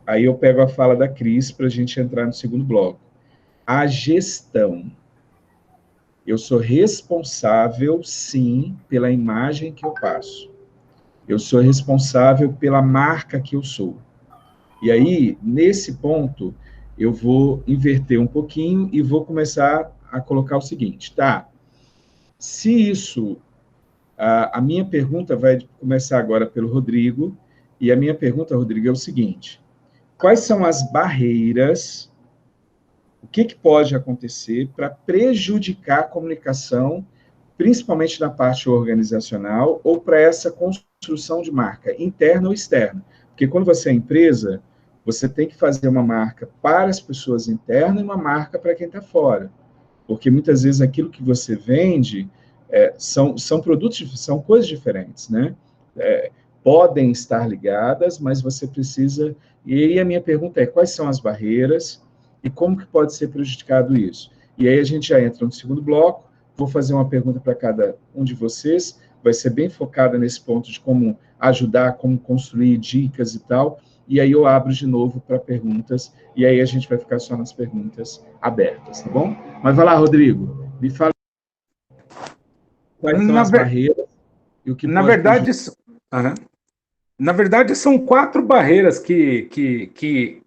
Aí eu pego a fala da Cris para a gente entrar no segundo bloco. A gestão. Eu sou responsável, sim, pela imagem que eu passo. Eu sou responsável pela marca que eu sou. E aí, nesse ponto, eu vou inverter um pouquinho e vou começar a colocar o seguinte, tá? Se isso... A minha pergunta vai começar agora pelo Rodrigo, e a minha pergunta, Rodrigo, é o seguinte, quais são as barreiras, o que pode acontecer para prejudicar a comunicação, principalmente na parte organizacional, ou para essa construção de marca, interna ou externa? Porque quando você é empresa, você tem que fazer uma marca para as pessoas internas e uma marca para quem está fora. Porque muitas vezes aquilo que você vende são produtos, são coisas diferentes, né? Podem estar ligadas, mas você precisa... E aí a minha pergunta é, quais são as barreiras e como que pode ser prejudicado isso? E aí a gente já entra no segundo bloco, vou fazer uma pergunta para cada um de vocês, vai ser bem focada nesse ponto de como ajudar, como construir dicas e tal, e aí eu abro de novo para perguntas, e aí a gente vai ficar só nas perguntas abertas, tá bom? Mas vai lá, Rodrigo, me fala quais são as barreiras e o que na pode verdade, na verdade, são 4 barreiras que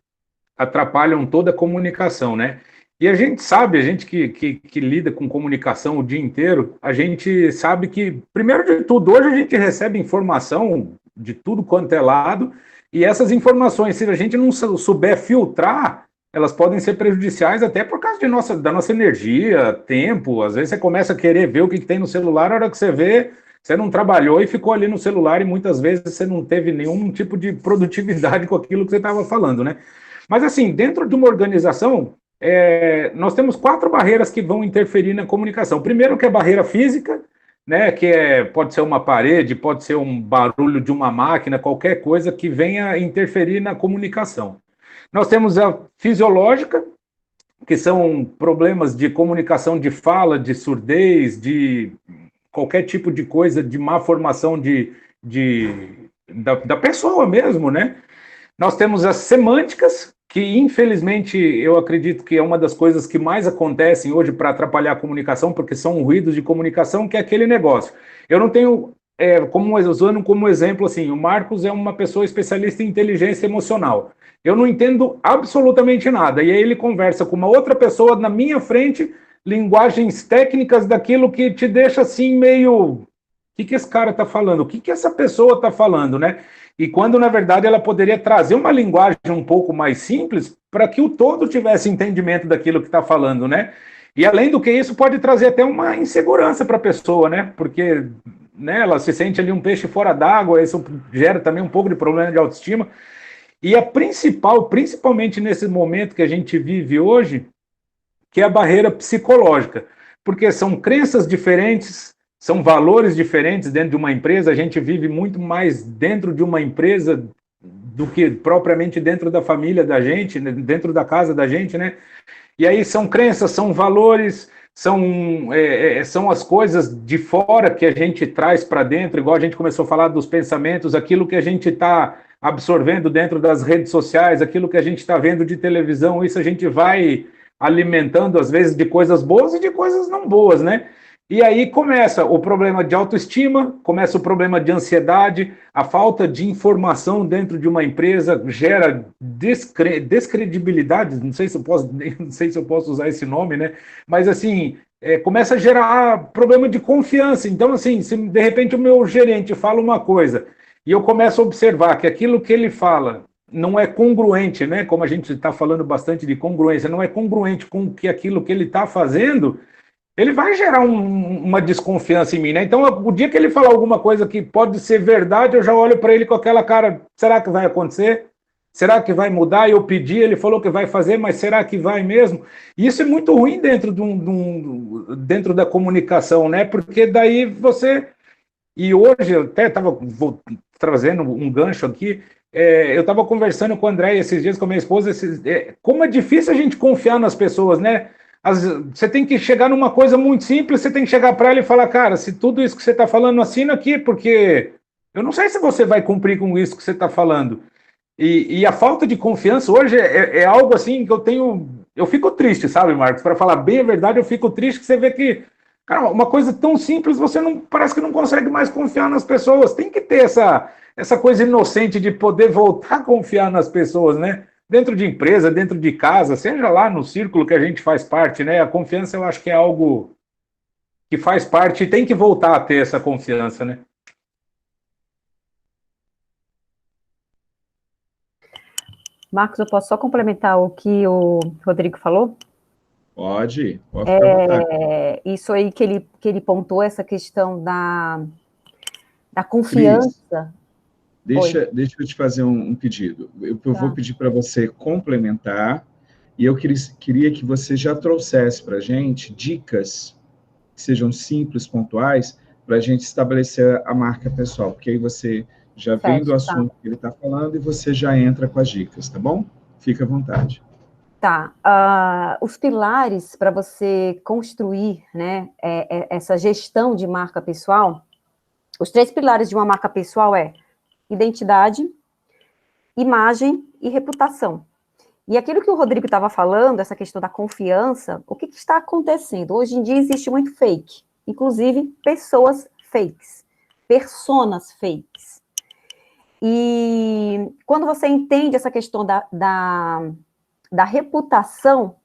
atrapalham toda a comunicação, né? E a gente sabe, a gente que lida com comunicação o dia inteiro, a gente sabe que, primeiro de tudo, hoje a gente recebe informação de tudo quanto é lado, e essas informações, se a gente não souber filtrar, elas podem ser prejudiciais até por causa da nossa energia, tempo. Às vezes você começa a querer ver o que tem no celular, a hora que você vê, você não trabalhou e ficou ali no celular, e muitas vezes você não teve nenhum tipo de produtividade com aquilo que você estava falando, né? Mas assim, dentro de uma organização, nós temos 4 barreiras que vão interferir na comunicação. Primeiro, que é a barreira física, né, pode ser uma parede, pode ser um barulho de uma máquina, qualquer coisa que venha interferir na comunicação. Nós temos a fisiológica, que são problemas de comunicação de fala, de surdez, de qualquer tipo de coisa, de má formação da pessoa mesmo, né? Nós temos as semânticas, que infelizmente eu acredito que é uma das coisas que mais acontecem hoje para atrapalhar a comunicação, porque são ruídos de comunicação, que é aquele negócio. Eu não tenho, usando como exemplo, assim, o Marcos é uma pessoa especialista em inteligência emocional. Eu não entendo absolutamente nada, e aí ele conversa com uma outra pessoa na minha frente, linguagens técnicas daquilo que te deixa assim meio... O que esse cara está falando? O que essa pessoa está falando, né? E quando, na verdade, ela poderia trazer uma linguagem um pouco mais simples para que o todo tivesse entendimento daquilo que está falando, né? E, além do que isso, pode trazer até uma insegurança para a pessoa, né? Porque, né, ela se sente ali um peixe fora d'água, isso gera também um pouco de problema de autoestima. E a principal, principalmente nesse momento que a gente vive hoje, que é a barreira psicológica. Porque são crenças diferentes, são valores diferentes dentro de uma empresa. A gente vive muito mais dentro de uma empresa do que propriamente dentro da família da gente, dentro da casa da gente, né? E aí são crenças, são valores, são as coisas de fora que a gente traz para dentro, igual a gente começou a falar dos pensamentos, aquilo que a gente está absorvendo dentro das redes sociais, aquilo que a gente está vendo de televisão, isso a gente vai alimentando, às vezes, de coisas boas e de coisas não boas, né? E aí começa o problema de autoestima, começa o problema de ansiedade, a falta de informação dentro de uma empresa gera descredibilidade, não sei se eu posso usar esse nome, né? Mas assim, começa a gerar problema de confiança. Então, assim, se de repente o meu gerente fala uma coisa e eu começo a observar que aquilo que ele fala não é congruente, né? Como a gente está falando bastante de congruência, não é congruente com aquilo que ele está fazendo, ele vai gerar uma desconfiança em mim, né? Então, o dia que ele falar alguma coisa que pode ser verdade, eu já olho para ele com aquela cara, será que vai acontecer? Será que vai mudar? Eu pedi, ele falou que vai fazer, mas será que vai mesmo? E isso é muito ruim dentro da comunicação, né? Porque daí você... E hoje, eu até estava trazendo um gancho aqui, eu estava conversando com o André esses dias, com a minha esposa, como é difícil a gente confiar nas pessoas, né? Você tem que chegar numa coisa muito simples, você tem que chegar para ela e falar, cara, se tudo isso que você está falando, assina aqui, porque eu não sei se você vai cumprir com isso que você está falando. E a falta de confiança hoje é algo assim que eu fico triste, sabe, Marcos? Para falar bem a verdade, eu fico triste que você vê que, cara, uma coisa tão simples, você não parece que não consegue mais confiar nas pessoas. Tem que ter essa coisa inocente de poder voltar a confiar nas pessoas, né? Dentro de empresa, dentro de casa, seja lá no círculo que a gente faz parte, né? A confiança eu acho que é algo que faz parte e tem que voltar a ter essa confiança, né? Marcos, eu posso só complementar o que o Rodrigo falou? Pode ficar à vontade. Isso aí que ele pontuou, essa questão da confiança. Deixa eu te fazer um pedido. Eu vou pedir para você complementar, e eu queria que você já trouxesse para a gente dicas que sejam simples, pontuais, para a gente estabelecer a marca pessoal, porque aí você já vem do assunto que ele está falando e você já entra com as dicas, tá bom? Fica à vontade. Tá. Os pilares para você construir, né, essa gestão de marca pessoal, os 3 pilares de uma marca pessoal identidade, imagem e reputação. E aquilo que o Rodrigo estava falando, essa questão da confiança, o que está acontecendo? Hoje em dia existe muito fake, inclusive pessoas fakes, personas fakes. E quando você entende essa questão da reputação,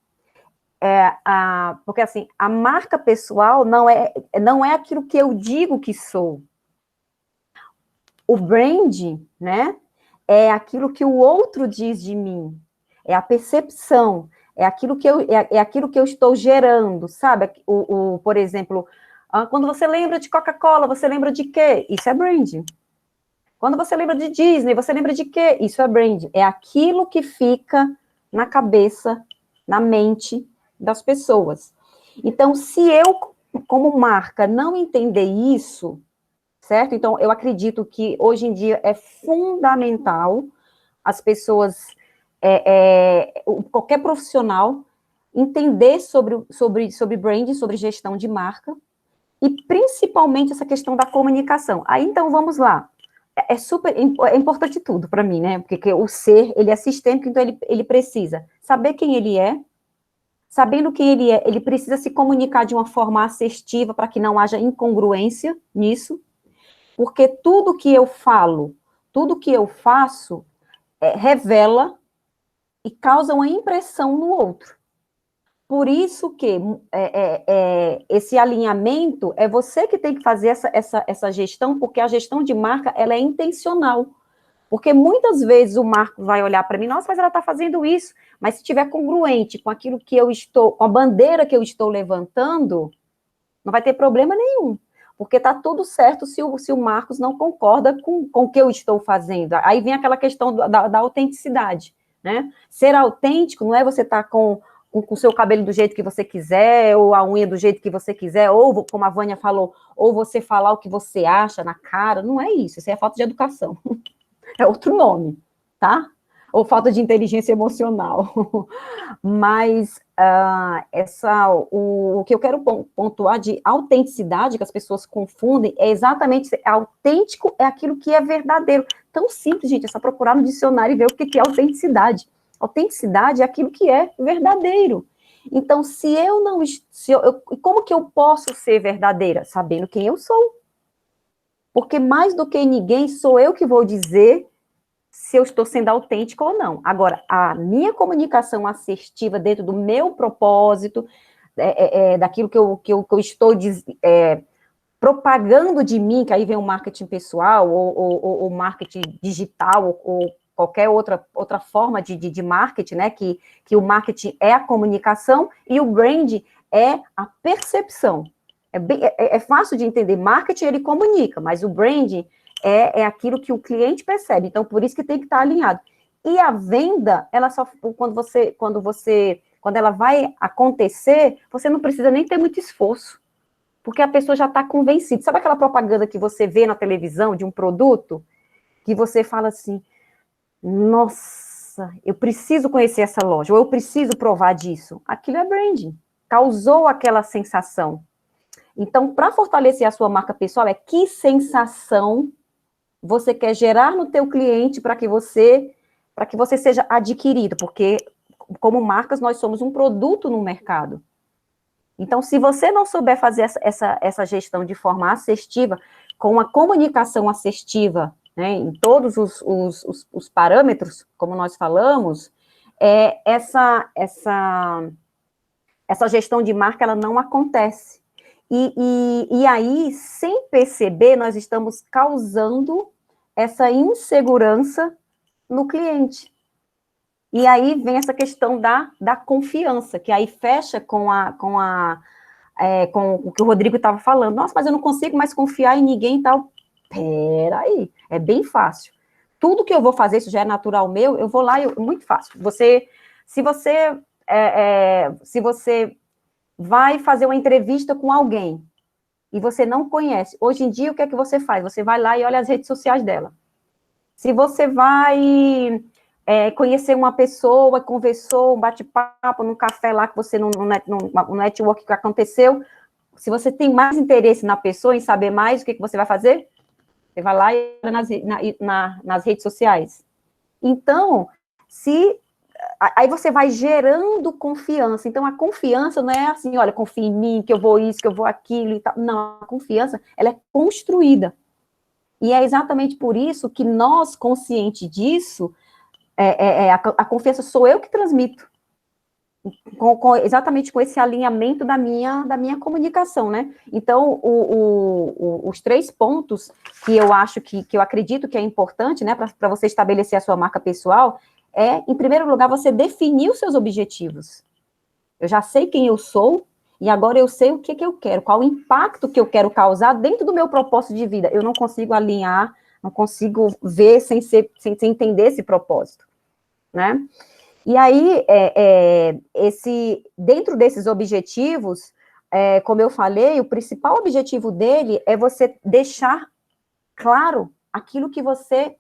porque assim, a marca pessoal não é aquilo que eu digo que sou. O brand, né, é aquilo que o outro diz de mim, é a percepção, é aquilo que eu estou gerando, sabe? Por exemplo, quando você lembra de Coca-Cola, você lembra de quê? Isso é brand. Quando você lembra de Disney, você lembra de quê? Isso é brand. É aquilo que fica na cabeça, na mente das pessoas. Então, se eu, como marca, não entender isso, certo? Então, eu acredito que hoje em dia é fundamental as pessoas, qualquer profissional, entender sobre branding, sobre gestão de marca, e principalmente essa questão da comunicação. Aí, então, vamos lá. É importante tudo para mim, né? Porque o ser, ele é sistêmico, então ele precisa saber quem ele é. Sabendo quem ele é, ele precisa se comunicar de uma forma assertiva para que não haja incongruência nisso. Porque tudo que eu falo, tudo que eu faço, revela e causa uma impressão no outro. Por isso que esse alinhamento é você que tem que fazer essa gestão, porque a gestão de marca, ela é intencional. Porque muitas vezes o Marco vai olhar para mim, nossa, mas ela está fazendo isso, mas se estiver congruente com aquilo que eu estou, com a bandeira que eu estou levantando, não vai ter problema nenhum. Porque está tudo certo se o Marcos não concorda com o que eu estou fazendo. Aí vem aquela questão da autenticidade, né? Ser autêntico não é você estar com o seu cabelo do jeito que você quiser, ou a unha do jeito que você quiser, ou, como a Vânia falou, ou você falar o que você acha na cara. Não é isso é falta de educação. É outro nome, tá? Ou falta de inteligência emocional. Mas o que eu quero pontuar de autenticidade, que as pessoas confundem, é exatamente, autêntico é aquilo que é verdadeiro. Tão simples, gente, é só procurar no dicionário e ver o que é autenticidade. Autenticidade é aquilo que é verdadeiro. Então, como que eu posso ser verdadeira? Sabendo quem eu sou. Porque mais do que ninguém, sou eu que vou dizer se eu estou sendo autêntica ou não. Agora, a minha comunicação assertiva dentro do meu propósito, daquilo que eu estou propagando de mim, que aí vem o marketing pessoal, ou marketing digital, ou qualquer outra forma de marketing, né? Que o marketing é a comunicação e o brand é a percepção. É fácil de entender. Marketing, ele comunica, mas o branding é aquilo que o cliente percebe. Então, por isso que tem que estar alinhado. E a venda, ela só, quando ela vai acontecer, você não precisa nem ter muito esforço, porque a pessoa já está convencida. Sabe aquela propaganda que você vê na televisão de um produto, que você fala assim, nossa, eu preciso conhecer essa loja, ou eu preciso provar disso. Aquilo é branding. Causou aquela sensação. Então, para fortalecer a sua marca pessoal, que sensação você quer gerar no teu cliente para que você seja adquirido, porque como marcas nós somos um produto no mercado. Então, se você não souber fazer essa gestão de forma assertiva, com uma comunicação assertiva, né, em todos os parâmetros, como nós falamos, essa gestão de marca ela não acontece. E aí, sem perceber, nós estamos causando essa insegurança no cliente. E aí vem essa questão da confiança, que aí fecha com o que o Rodrigo estava falando. Nossa, mas eu não consigo mais confiar em ninguém e tal. Peraí, é bem fácil. Tudo que eu vou fazer, isso já é natural meu, eu vou lá, muito fácil. Se você vai fazer uma entrevista com alguém e você não conhece, hoje em dia, o que é que você faz? Você vai lá e olha as redes sociais dela. Se você vai conhecer uma pessoa, conversou, um bate-papo num café lá que você, no network que aconteceu, se você tem mais interesse na pessoa, em saber mais, o que você vai fazer? Você vai lá e olha nas redes sociais. Então, se aí você vai gerando confiança. Então, a confiança não é assim, olha, confia em mim, que eu vou isso, que eu vou aquilo e tal. Não, a confiança, ela é construída. E é exatamente por isso que nós, consciente disso, a confiança sou eu que transmito. Exatamente com esse alinhamento da minha comunicação, né? Então, os 3 pontos que eu acho que eu acredito que é importante, né, para você estabelecer a sua marca pessoal, em primeiro lugar, você definir os seus objetivos. Eu já sei quem eu sou, e agora eu sei o que eu quero, qual o impacto que eu quero causar dentro do meu propósito de vida. Eu não consigo alinhar, não consigo ver sem entender esse propósito, né? E aí, dentro desses objetivos, como eu falei, o principal objetivo dele é você deixar claro aquilo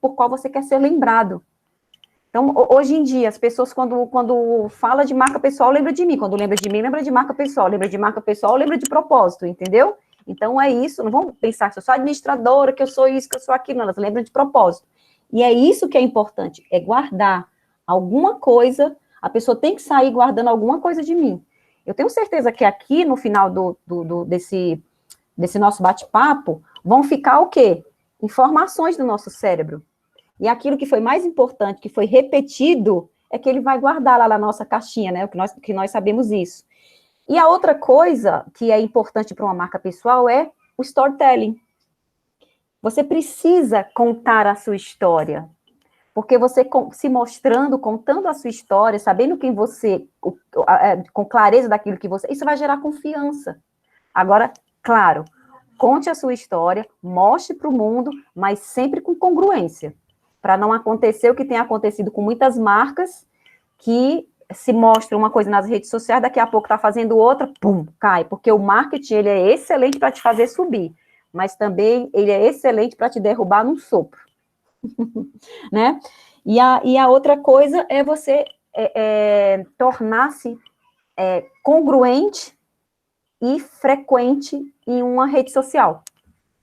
por qual você quer ser lembrado. Então, hoje em dia, as pessoas, quando fala de marca pessoal, lembra de mim. Quando lembra de mim, lembra de marca pessoal. Lembra de marca pessoal, lembra de propósito, entendeu? Então, é isso. Não vamos pensar que eu sou administradora, que eu sou isso, que eu sou aquilo. Não, elas lembram de propósito. E é isso que é importante, é guardar alguma coisa. A pessoa tem que sair guardando alguma coisa de mim. Eu tenho certeza que aqui, no final desse nosso bate-papo, vão ficar o quê? Informações do nosso cérebro. E aquilo que foi mais importante, que foi repetido, é que ele vai guardar lá na nossa caixinha, né? Que nós sabemos isso. E a outra coisa que é importante para uma marca pessoal é o storytelling. Você precisa contar a sua história. Porque você se mostrando, contando a sua história, sabendo quem você, com clareza daquilo que você... Isso vai gerar confiança. Agora, claro, conte a sua história, mostre para o mundo, mas sempre com congruência. Para não acontecer o que tem acontecido com muitas marcas, que se mostra uma coisa nas redes sociais, daqui a pouco está fazendo outra, pum, cai. Porque o marketing, ele é excelente para te fazer subir, mas também ele é excelente para te derrubar num sopro. Né? E a outra coisa é você tornar-se congruente e frequente em uma rede social.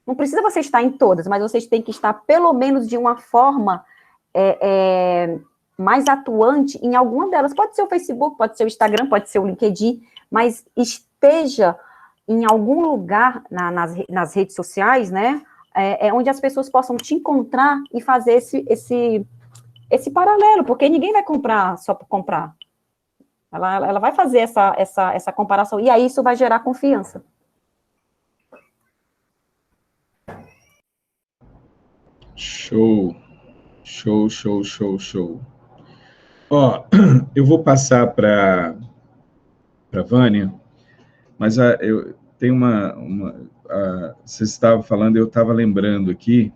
Não precisa você estar em todas, mas vocês têm que estar, pelo menos, de uma forma mais atuante em alguma delas. Pode ser o Facebook, pode ser o Instagram, pode ser o LinkedIn, mas esteja em algum lugar nas redes sociais, né? Onde as pessoas possam te encontrar e fazer esse paralelo, porque ninguém vai comprar só por comprar. Ela vai fazer essa comparação, e aí isso vai gerar confiança. Show. Show, show, show, show. Ó, eu vou passar para a Vânia, mas eu tenho você estava falando, eu estava lembrando aqui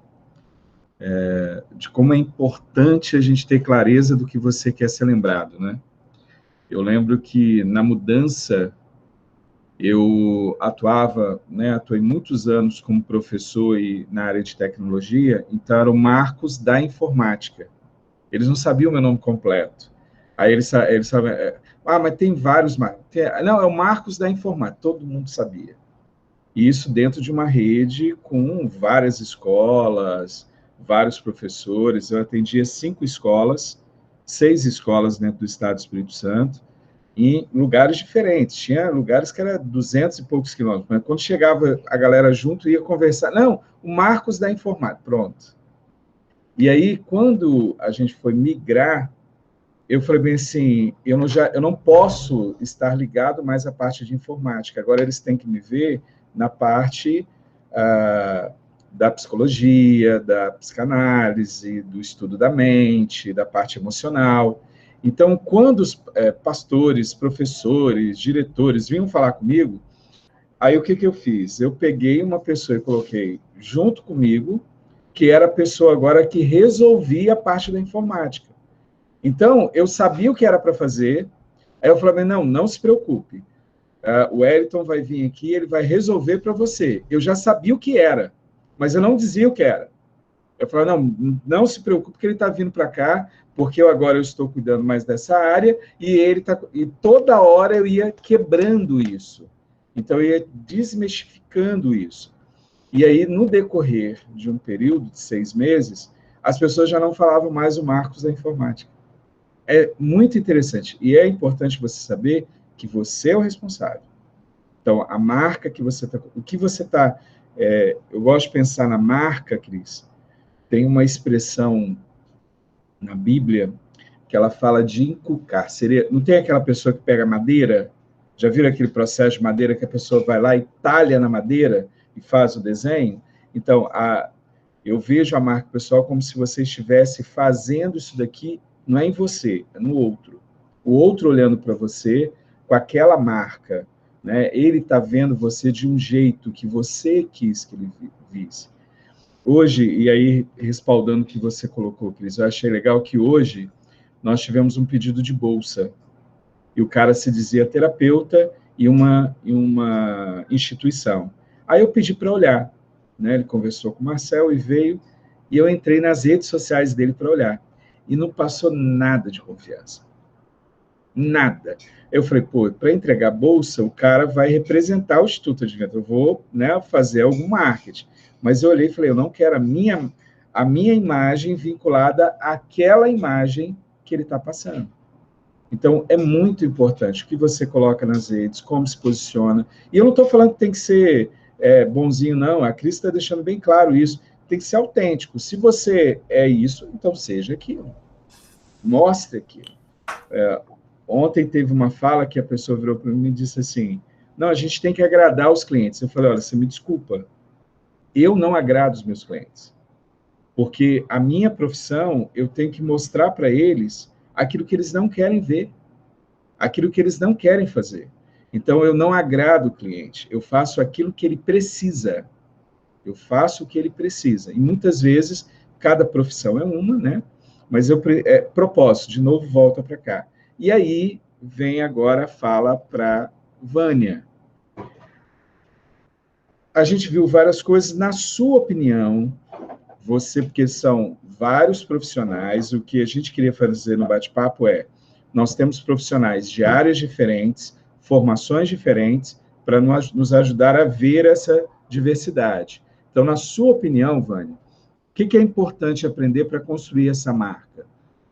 de como é importante a gente ter clareza do que você quer ser lembrado, né? Eu lembro que na mudança eu atuei muitos anos como professor na área de tecnologia, então era o Marcos da Informática. Eles não sabiam o meu nome completo. Aí eles sabem, mas tem vários Marcos. Não, é o Marcos da Informática, todo mundo sabia. E isso dentro de uma rede com várias escolas, vários professores. Eu atendia 5 escolas, 6 escolas dentro do estado do Espírito Santo, em lugares diferentes. Tinha lugares que era 200 e poucos quilômetros, mas quando chegava a galera junto, ia conversar. Não, o Marcos da Informática, pronto. E aí, quando a gente foi migrar, eu falei bem assim, eu não posso estar ligado mais à parte de informática, agora eles têm que me ver na parte da psicologia, da psicanálise, do estudo da mente, da parte emocional. Então, quando os pastores, professores, diretores vinham falar comigo, aí o que eu fiz? Eu peguei uma pessoa e coloquei junto comigo, que era a pessoa agora que resolvia a parte da informática. Então, eu sabia o que era para fazer, aí eu falei, não se preocupe, o Wellington vai vir aqui, ele vai resolver para você. Eu já sabia o que era, mas eu não dizia o que era. Eu falei, não se preocupe que ele está vindo para cá, porque agora eu estou cuidando mais dessa área, e toda hora eu ia quebrando isso. Então, eu ia desmistificando isso. E aí, no decorrer de um período de 6 meses, as pessoas já não falavam mais o Marcos da Informática. é muito interessante. E é importante você saber que você é o responsável. Então, a marca que você está... O que você está... eu gosto de pensar na marca, Cris. Tem uma expressão na Bíblia que ela fala de inculcar. Não tem aquela pessoa que pega madeira? Já viram aquele processo de madeira que a pessoa vai lá e talha na madeira e faz o desenho? Então, eu vejo a marca pessoal como se você estivesse fazendo isso daqui, não é em você, é no outro. O outro olhando para você com aquela marca, né? Ele está vendo você de um jeito que você quis que ele visse. Hoje, e aí respaldando o que você colocou, Cris, eu achei legal que hoje nós tivemos um pedido de bolsa. E o cara se dizia terapeuta e uma instituição. Aí eu pedi para olhar, né? Ele conversou com o Marcel e veio, e eu entrei nas redes sociais dele para olhar. E não passou nada de confiança. Nada. Eu falei, pô, para entregar bolsa, o cara vai representar o Instituto de Venda. Eu vou, né, fazer algum marketing. Mas eu olhei e falei, eu não quero a minha imagem vinculada àquela imagem que ele está passando. Então, é muito importante o que você coloca nas redes, como se posiciona. E eu não estou falando que tem que ser bonzinho, não. A Cris está deixando bem claro isso. Tem que ser autêntico. Se você é isso, então seja aquilo. Mostre aquilo. Ontem teve uma fala que a pessoa virou para mim e disse assim, não, a gente tem que agradar os clientes. Eu falei, olha, você me desculpa, eu não agrado os meus clientes. Porque a minha profissão, eu tenho que mostrar para eles aquilo que eles não querem ver, aquilo que eles não querem fazer. Então, eu não agrado o cliente, eu faço aquilo que ele precisa. Eu faço o que ele precisa. E muitas vezes, cada profissão é uma, né? Mas propósito, de novo, volta para cá. E aí, vem agora a fala para Vânia. A gente viu várias coisas, na sua opinião, porque são vários profissionais, o que a gente queria fazer no bate-papo nós temos profissionais de áreas diferentes, formações diferentes, para nos ajudar a ver essa diversidade. Então, na sua opinião, Vânia, o que é importante aprender para construir essa marca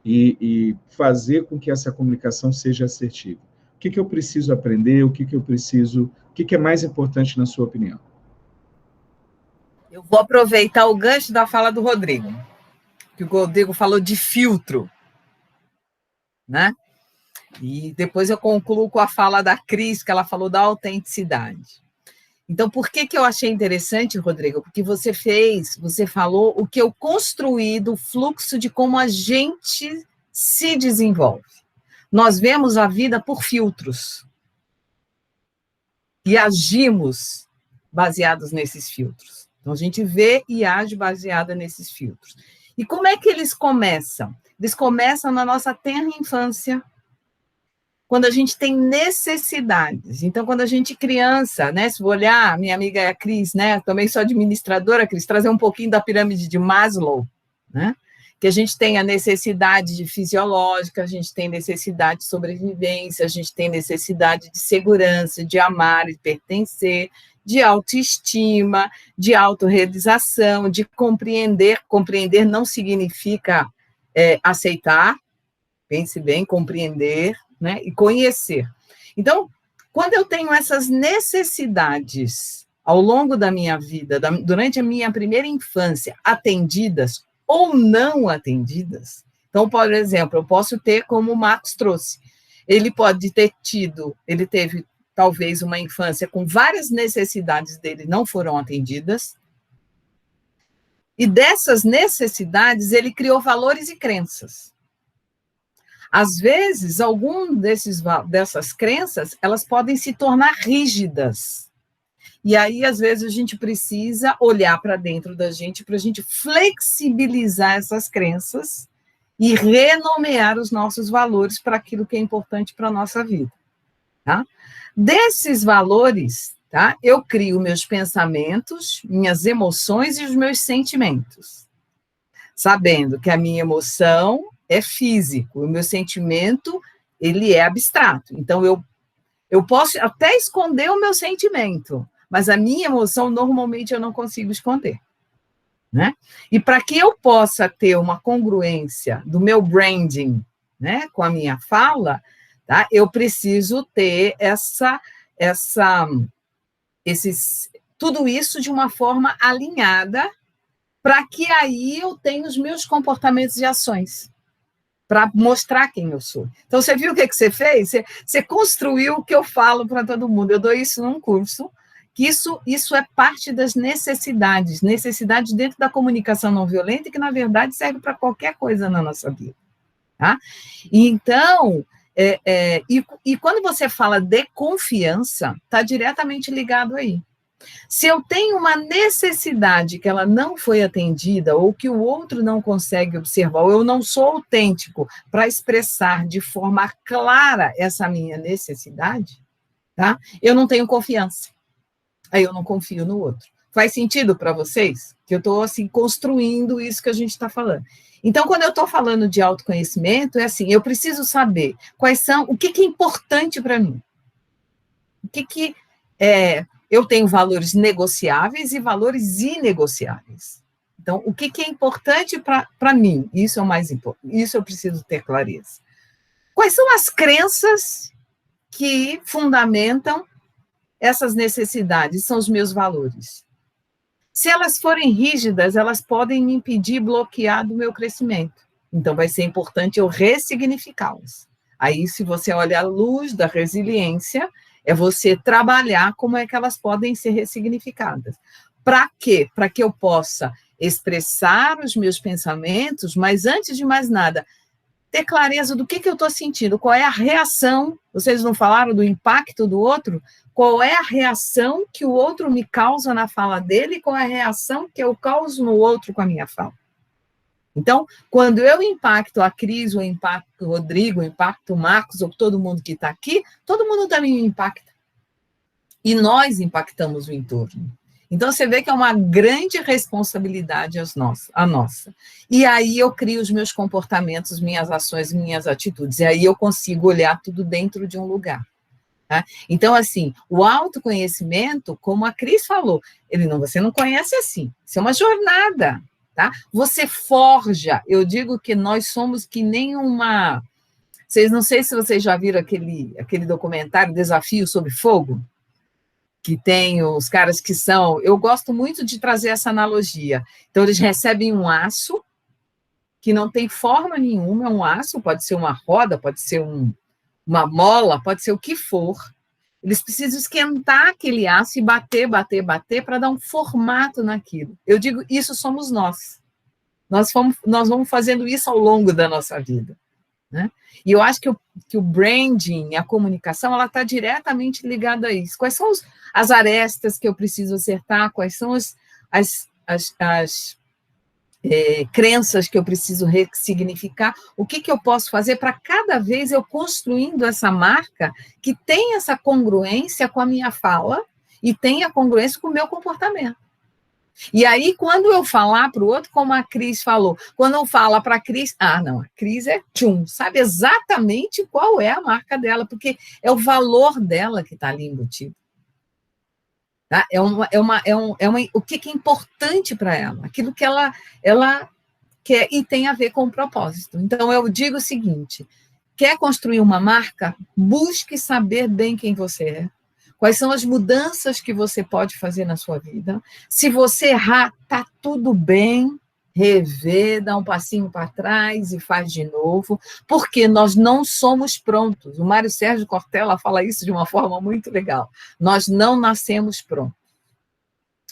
e fazer com que essa comunicação seja assertiva? O que eu preciso aprender, o que é mais importante na sua opinião? Eu vou aproveitar o gancho da fala do Rodrigo, que o Rodrigo falou de filtro, né? E depois eu concluo com a fala da Cris, que ela falou da autenticidade. Então, por que eu achei interessante, Rodrigo? Porque você falou o que eu construí do fluxo de como a gente se desenvolve. Nós vemos a vida por filtros e agimos baseados nesses filtros. Então, a gente vê e age baseada nesses filtros. E como é que eles começam? Eles começam na nossa tenra infância, quando a gente tem necessidades. Então, quando a gente criança, né, se vou olhar, minha amiga é a Cris, né, também sou administradora, Cris, trazer um pouquinho da pirâmide de Maslow, né, que a gente tem a necessidade fisiológica, a gente tem necessidade de sobrevivência, a gente tem necessidade de segurança, de amar e pertencer, de autoestima, de autorrealização, de compreender. Compreender não significa aceitar, pense bem, compreender, né, e conhecer. Então, quando eu tenho essas necessidades ao longo da minha vida, durante a minha primeira infância, atendidas ou não atendidas, então, por exemplo, eu posso ter, como o Marcos trouxe, ele teve talvez uma infância com várias necessidades dele não foram atendidas, e dessas necessidades ele criou valores e crenças. Às vezes, algum dessas crenças, elas podem se tornar rígidas. E aí, às vezes, a gente precisa olhar para dentro da gente para a gente flexibilizar essas crenças e renomear os nossos valores para aquilo que é importante para a nossa vida. Tá? Desses valores, tá? Eu crio meus pensamentos, minhas emoções e os meus sentimentos. Sabendo que a minha emoção é físico, o meu sentimento, ele é abstrato. Então, eu posso até esconder o meu sentimento, mas a minha emoção, normalmente, eu não consigo esconder. Né? E para que eu possa ter uma congruência do meu branding, né, com a minha fala, tá? Eu preciso ter tudo isso de uma forma alinhada, para que aí eu tenha os meus comportamentos e ações, para mostrar quem eu sou. Então, você viu o que você fez? Você construiu o que eu falo para todo mundo. Eu dou isso num curso, que isso é parte das necessidades dentro da comunicação não violenta, que, na verdade, serve para qualquer coisa na nossa vida. Tá? Então, e quando você fala de confiança, está diretamente ligado aí. Se eu tenho uma necessidade que ela não foi atendida, ou que o outro não consegue observar, ou eu não sou autêntico para expressar de forma clara essa minha necessidade, tá? Eu não tenho confiança. Aí eu não confio no outro. Faz sentido para vocês? Que eu estou assim, construindo isso que a gente está falando. Então, quando eu estou falando de autoconhecimento, é assim, eu preciso saber o que é importante para mim. Eu tenho valores negociáveis e valores inegociáveis. Então, o que é importante para mim? Isso é o mais importante. Isso eu preciso ter clareza. Quais são as crenças que fundamentam essas necessidades? São os meus valores. Se elas forem rígidas, elas podem me impedir, bloquear do meu crescimento. Então, vai ser importante eu ressignificá-las. Aí, se você olha a luz da resiliência, é você trabalhar como é que elas podem ser ressignificadas. Para quê? Para que eu possa expressar os meus pensamentos, mas, antes de mais nada, ter clareza do que eu estou sentindo, qual é a reação. Vocês não falaram do impacto do outro? Qual é a reação que o outro me causa na fala dele e qual é a reação que eu causo no outro com a minha fala? Então, quando eu impacto a Cris, ou impacto o Rodrigo, ou impacto o Marcos, ou todo mundo que está aqui, todo mundo também me impacta. E nós impactamos o entorno. Então, você vê que é uma grande responsabilidade a nossa. E aí eu crio os meus comportamentos, minhas ações, minhas atitudes. E aí eu consigo olhar tudo dentro de um lugar. Tá? Então, assim, o autoconhecimento, como a Cris falou, você não conhece assim. Isso é uma jornada. Tá? Você forja. Eu digo que nós somos que nem uma... Não sei se vocês já viram aquele documentário Desafio sobre Fogo, que tem os caras que são... Eu gosto muito de trazer essa analogia. Então, eles recebem um aço, que não tem forma nenhuma, é um aço, pode ser uma roda, pode ser uma mola, pode ser o que for. Eles precisam esquentar aquele aço e bater para dar um formato naquilo. Eu digo, isso somos nós. Nós vamos fazendo isso ao longo da nossa vida. Né? E eu acho que o branding, a comunicação, ela está diretamente ligada a isso. Quais são as arestas que eu preciso acertar? Quais são as crenças que eu preciso ressignificar? O que eu posso fazer para cada vez eu construindo essa marca que tem essa congruência com a minha fala e tenha congruência com o meu comportamento? E aí, quando eu falar para o outro, como a Cris falou, quando eu falo para a Cris, não, a Cris é tchum, sabe exatamente qual é a marca dela, porque é o valor dela que está ali embutido. Tá? O que é importante para ela, aquilo que ela quer e tem a ver com o propósito. Então, eu digo o seguinte, quer construir uma marca? Busque saber bem quem você é. Quais são as mudanças que você pode fazer na sua vida? Se você errar, está tudo bem, rever, dá um passinho para trás e faz de novo, porque nós não somos prontos. O Mário Sérgio Cortella fala isso de uma forma muito legal. Nós não nascemos prontos.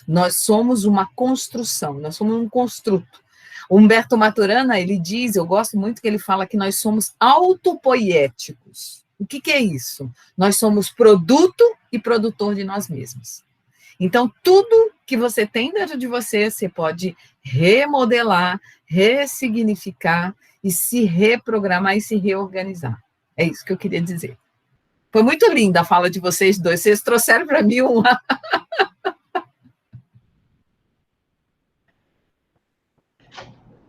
Nós somos uma construção, nós somos um construto. O Humberto Maturana, ele diz, eu gosto muito que ele fala que nós somos autopoiéticos. O que é isso? Nós somos produto e produtor de nós mesmos. Então, tudo que você tem dentro de você, você pode remodelar, ressignificar e se reprogramar e se reorganizar. É isso que eu queria dizer. Foi muito linda a fala de vocês dois. Vocês trouxeram para mim uma...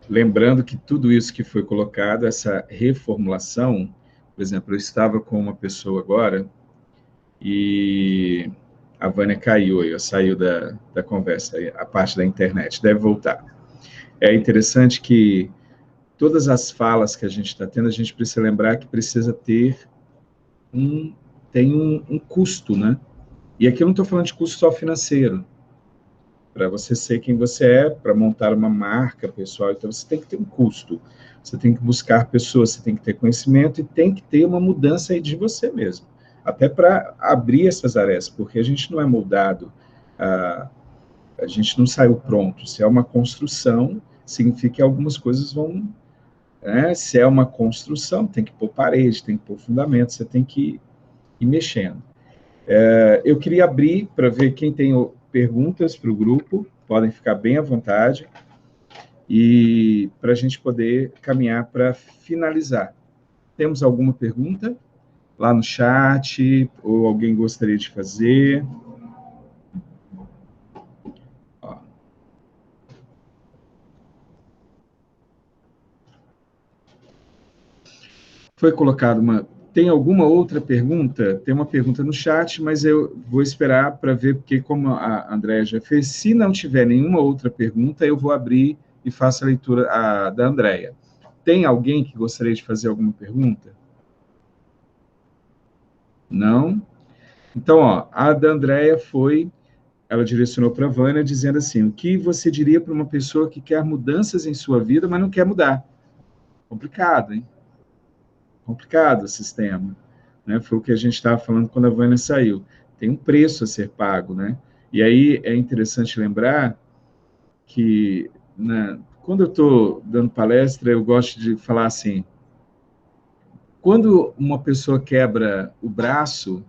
Lembrando que tudo isso que foi colocado, essa reformulação, por exemplo, eu estava com uma pessoa agora e a Vânia saiu da conversa, a parte da internet, deve voltar. É interessante que todas as falas que a gente está tendo, a gente precisa lembrar que precisa ter um custo, né? E aqui eu não estou falando de custo só financeiro. Para você ser quem você é, para montar uma marca pessoal, então você tem que ter um custo. Você tem que buscar pessoas, você tem que ter conhecimento e tem que ter uma mudança aí de você mesmo. Até para abrir essas arestas, porque a gente não é moldado, a gente não saiu pronto. Se é uma construção, significa que algumas coisas vão... Né? Se é uma construção, tem que pôr parede, tem que pôr fundamento, você tem que ir mexendo. Eu queria abrir para ver quem tem perguntas para o grupo, podem ficar bem à vontade, e para a gente poder caminhar para finalizar. Temos alguma pergunta lá no chat, ou alguém gostaria de fazer? Ó. Foi colocado uma... Tem alguma outra pergunta? Tem uma pergunta no chat, mas eu vou esperar para ver, porque como a Andréia já fez, se não tiver nenhuma outra pergunta, eu vou abrir e faço a leitura da Andréia. Tem alguém que gostaria de fazer alguma pergunta? Não? Então, ó, a da Andréia foi... Ela direcionou para a Vânia, dizendo assim, o que você diria para uma pessoa que quer mudanças em sua vida, mas não quer mudar? Complicado, hein? Complicado o sistema. Né? Foi o que a gente estava falando quando a Vânia saiu. Tem um preço a ser pago, né? E aí é interessante lembrar que, né, quando eu estou dando palestra, eu gosto de falar assim, quando uma pessoa quebra o braço,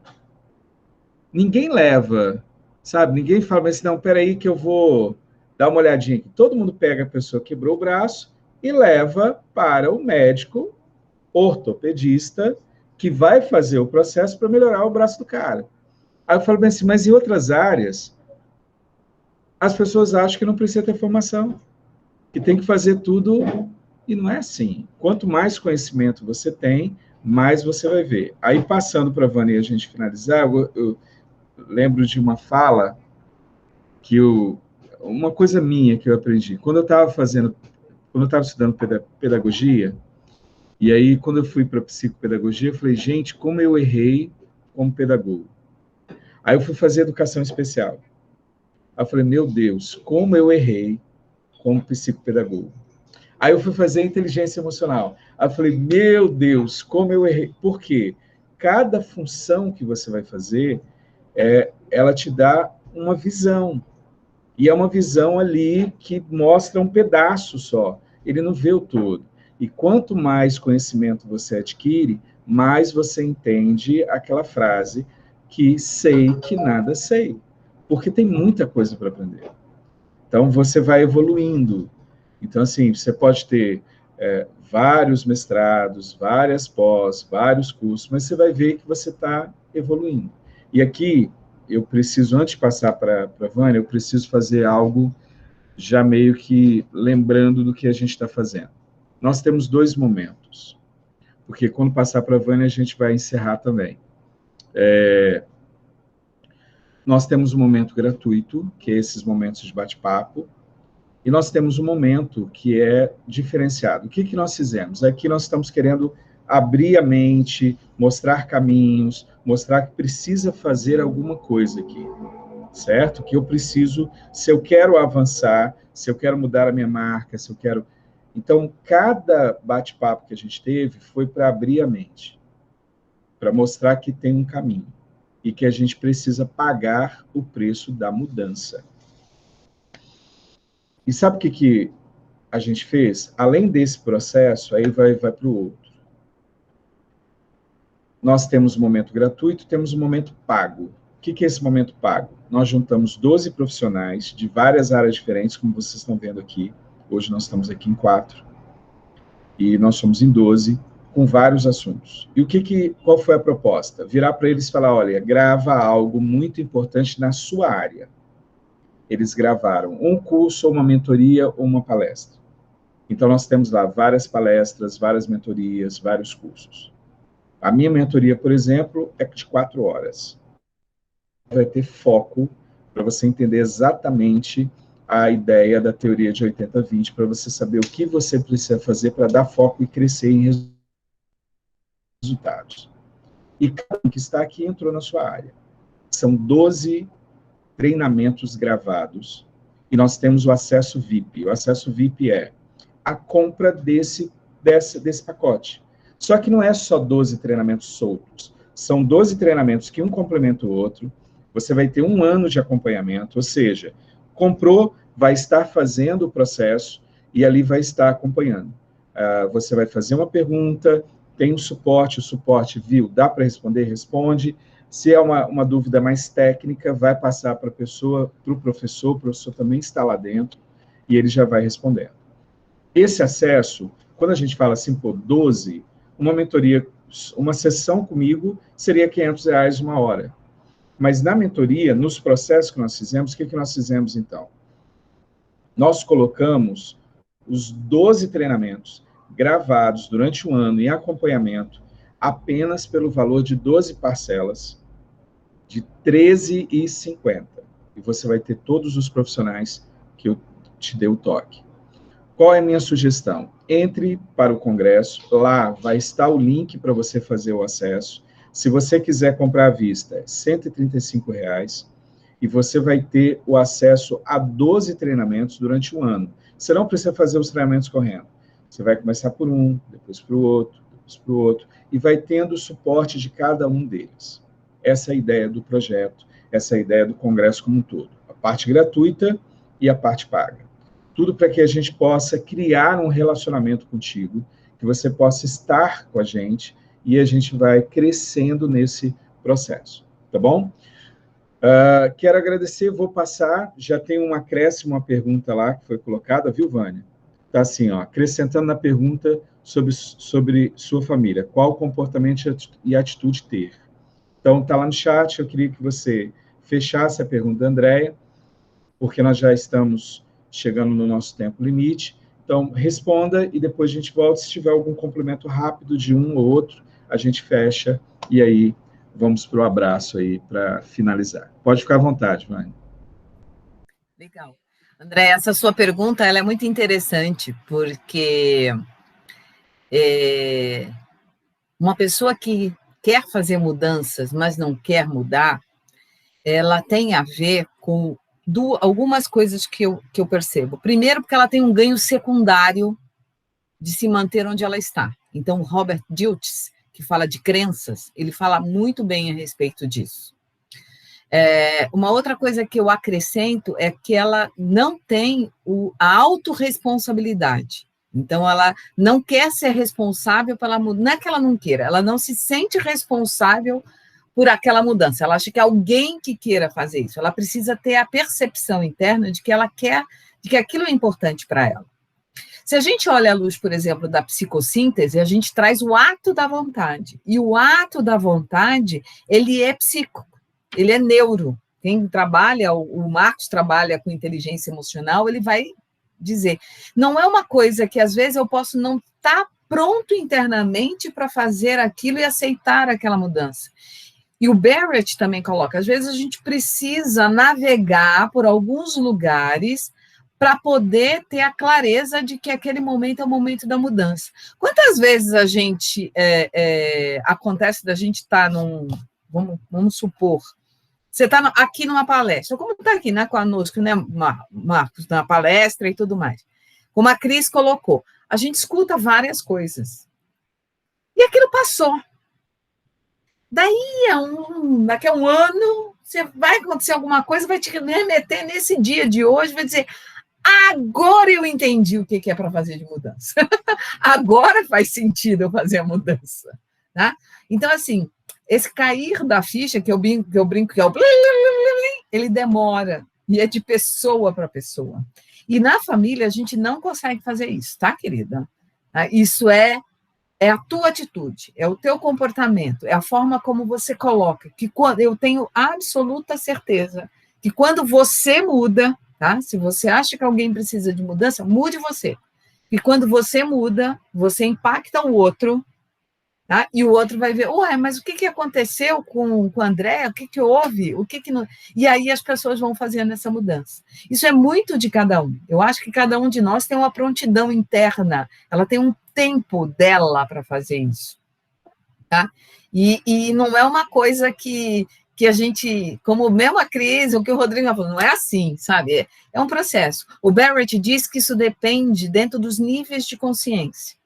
ninguém leva, sabe? Ninguém fala, mas não, peraí que eu vou dar uma olhadinha aqui. Todo mundo pega a pessoa que quebrou o braço e leva para o médico ortopedista que vai fazer o processo para melhorar o braço do cara. Aí eu falo bem assim, mas em outras áreas, as pessoas acham que não precisa ter formação, que tem que fazer tudo, e não é assim. Quanto mais conhecimento você tem, mais você vai ver. Aí, passando para a Vânia e a gente finalizar, eu lembro de uma fala que uma coisa minha que eu aprendi. Quando eu estava estudando pedagogia, e aí, quando eu fui para psicopedagogia, eu falei, gente, como eu errei como pedagogo. Aí eu fui fazer educação especial. Aí eu falei, meu Deus, como eu errei como psicopedagogo. Aí eu fui fazer inteligência emocional. Aí eu falei, meu Deus, como eu errei. Por quê? Cada função que você vai fazer, ela te dá uma visão. E é uma visão ali que mostra um pedaço só. Ele não vê o todo. E quanto mais conhecimento você adquire, mais você entende aquela frase que sei que nada sei. Porque tem muita coisa para aprender. Então, você vai evoluindo. Então, assim, você pode ter vários mestrados, várias pós, vários cursos, mas você vai ver que você está evoluindo. E aqui, eu preciso, antes de passar para a Vânia, eu preciso fazer algo já meio que lembrando do que a gente está fazendo. Nós temos 2 momentos, porque quando passar para a Vânia, a gente vai encerrar também. Nós temos um momento gratuito, que é esses momentos de bate-papo, e nós temos um momento que é diferenciado. O que nós fizemos? Aqui nós estamos querendo abrir a mente, mostrar caminhos, mostrar que precisa fazer alguma coisa aqui, certo? Que eu preciso, se eu quero avançar, se eu quero mudar a minha marca, se eu quero... Então, cada bate-papo que a gente teve foi para abrir a mente, para mostrar que tem um caminho e que a gente precisa pagar o preço da mudança. E sabe o que a gente fez? Além desse processo, aí vai para o outro. Nós temos um momento gratuito, temos um momento pago. O que é esse momento pago? Nós juntamos 12 profissionais de várias áreas diferentes, como vocês estão vendo aqui. Hoje nós estamos aqui em 4. E nós somos em 12, com vários assuntos. E qual foi a proposta? Virar para eles e falar, olha, grava algo muito importante na sua área. Eles gravaram um curso, ou uma mentoria, ou uma palestra. Então, nós temos lá várias palestras, várias mentorias, vários cursos. A minha mentoria, por exemplo, é de 4 horas. Vai ter foco para você entender exatamente a ideia da teoria de 80-20, para você saber o que você precisa fazer para dar foco e crescer em resultados. E cada um que está aqui entrou na sua área. São 12 treinamentos gravados, e nós temos o acesso VIP. O acesso VIP é a compra desse pacote. Só que não é só 12 treinamentos soltos, são 12 treinamentos que um complementa o outro. Você vai ter 1 ano de acompanhamento, ou seja, comprou, vai estar fazendo o processo e ali vai estar acompanhando. Você vai fazer uma pergunta, tem um suporte, o suporte viu, dá para responder, responde. Se é uma dúvida mais técnica, vai passar para a pessoa, para o professor também está lá dentro e ele já vai respondendo. Esse acesso, quando a gente fala assim, 12, uma mentoria, uma sessão comigo seria R$500 1 hora. Mas na mentoria, nos processos que nós fizemos, o que nós fizemos então? Nós colocamos os 12 treinamentos gravados durante 1 ano em acompanhamento apenas pelo valor de 12 parcelas de R$13,50. E você vai ter todos os profissionais que eu te dei o toque. Qual é a minha sugestão? Entre para o congresso, lá vai estar o link para você fazer o acesso. Se você quiser comprar à vista, é R$135, e você vai ter o acesso a 12 treinamentos durante 1 ano. Você não precisa fazer os treinamentos correndo. Você vai começar por um, depois para o outro, depois para o outro, e vai tendo o suporte de cada um deles. Essa é a ideia do projeto, essa é a ideia do congresso como um todo. A parte gratuita e a parte paga. Tudo para que a gente possa criar um relacionamento contigo, que você possa estar com a gente, e a gente vai crescendo nesse processo, tá bom? Quero agradecer, vou passar, já tem um acréscimo, uma pergunta lá que foi colocada, viu, Vânia? Tá assim, ó, acrescentando na pergunta sobre sua família, qual comportamento e atitude ter? Então, tá lá no chat, eu queria que você fechasse a pergunta da Andréia, porque nós já estamos chegando no nosso tempo limite. Então, responda e depois a gente volta. Se tiver algum complemento rápido de um ou outro, a gente fecha e aí vamos para o abraço aí para finalizar. Pode ficar à vontade, Vânia. Legal. André, essa sua pergunta ela é muito interessante, porque uma pessoa que quer fazer mudanças, mas não quer mudar, ela tem a ver com algumas coisas que eu percebo. Primeiro, porque ela tem um ganho secundário de se manter onde ela está. Então, o Robert Dilts, que fala de crenças, ele fala muito bem a respeito disso. Uma outra coisa que eu acrescento é que ela não tem a autorresponsabilidade. Então, ela não quer ser responsável pela mudança. Não é que ela não queira, ela não se sente responsável por aquela mudança. Ela acha que alguém que queira fazer isso. Ela precisa ter a percepção interna de que ela quer, de que aquilo é importante para ela. Se a gente olha à luz, por exemplo, da psicossíntese, a gente traz o ato da vontade. E o ato da vontade, ele é psico, ele é neuro. Quem trabalha, o Marcos trabalha com inteligência emocional, ele vai dizer. Não é uma coisa que, às vezes, eu posso não estar pronto internamente para fazer aquilo e aceitar aquela mudança. E o Barrett também coloca, às vezes a gente precisa navegar por alguns lugares para poder ter a clareza de que aquele momento é o momento da mudança. Quantas vezes a gente, acontece da gente estar vamos supor, você está aqui numa palestra, como está aqui, né, conosco, né, Marcos, na palestra e tudo mais. Como a Cris colocou, a gente escuta várias coisas. E aquilo passou. Daqui a um ano, vai acontecer alguma coisa, vai te remeter nesse dia de hoje, vai dizer, agora eu entendi o que é para fazer de mudança. Agora faz sentido eu fazer a mudança. Tá? Então, assim, esse cair da ficha, que eu brinco que é o ele demora, e é de pessoa para pessoa. E na família a gente não consegue fazer isso, tá, querida? Isso é a tua atitude, é o teu comportamento, é a forma como você coloca, que eu tenho absoluta certeza que quando você muda, tá? Se você acha que alguém precisa de mudança, mude você. E quando você muda, você impacta o outro, Tá? E o outro vai ver, ué, mas o que aconteceu com o André? O que houve? O que não... E aí as pessoas vão fazendo essa mudança. Isso é muito de cada um. Eu acho que cada um de nós tem uma prontidão interna, ela tem um tempo dela para fazer isso. Tá? E não é uma coisa que a gente, como mesmo a crise, o que o Rodrigo falou, não é assim, sabe? É um processo. O Barrett diz que isso depende dentro dos níveis de consciência.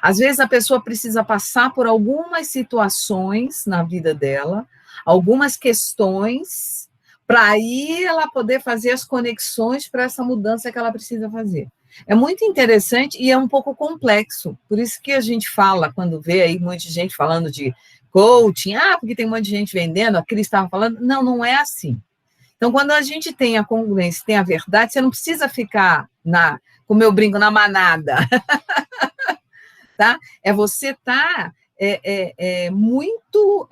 Às vezes a pessoa precisa passar por algumas situações na vida dela, algumas questões, para aí ela poder fazer as conexões para essa mudança que ela precisa fazer. É muito interessante e é um pouco complexo, por isso que a gente fala, quando vê aí um monte de gente falando de coaching, porque tem um monte de gente vendendo, a Cris estava falando, não é assim. Então, quando a gente tem a congruência, tem a verdade, você não precisa ficar, como eu brinco, na manada. Tá? É você estar muito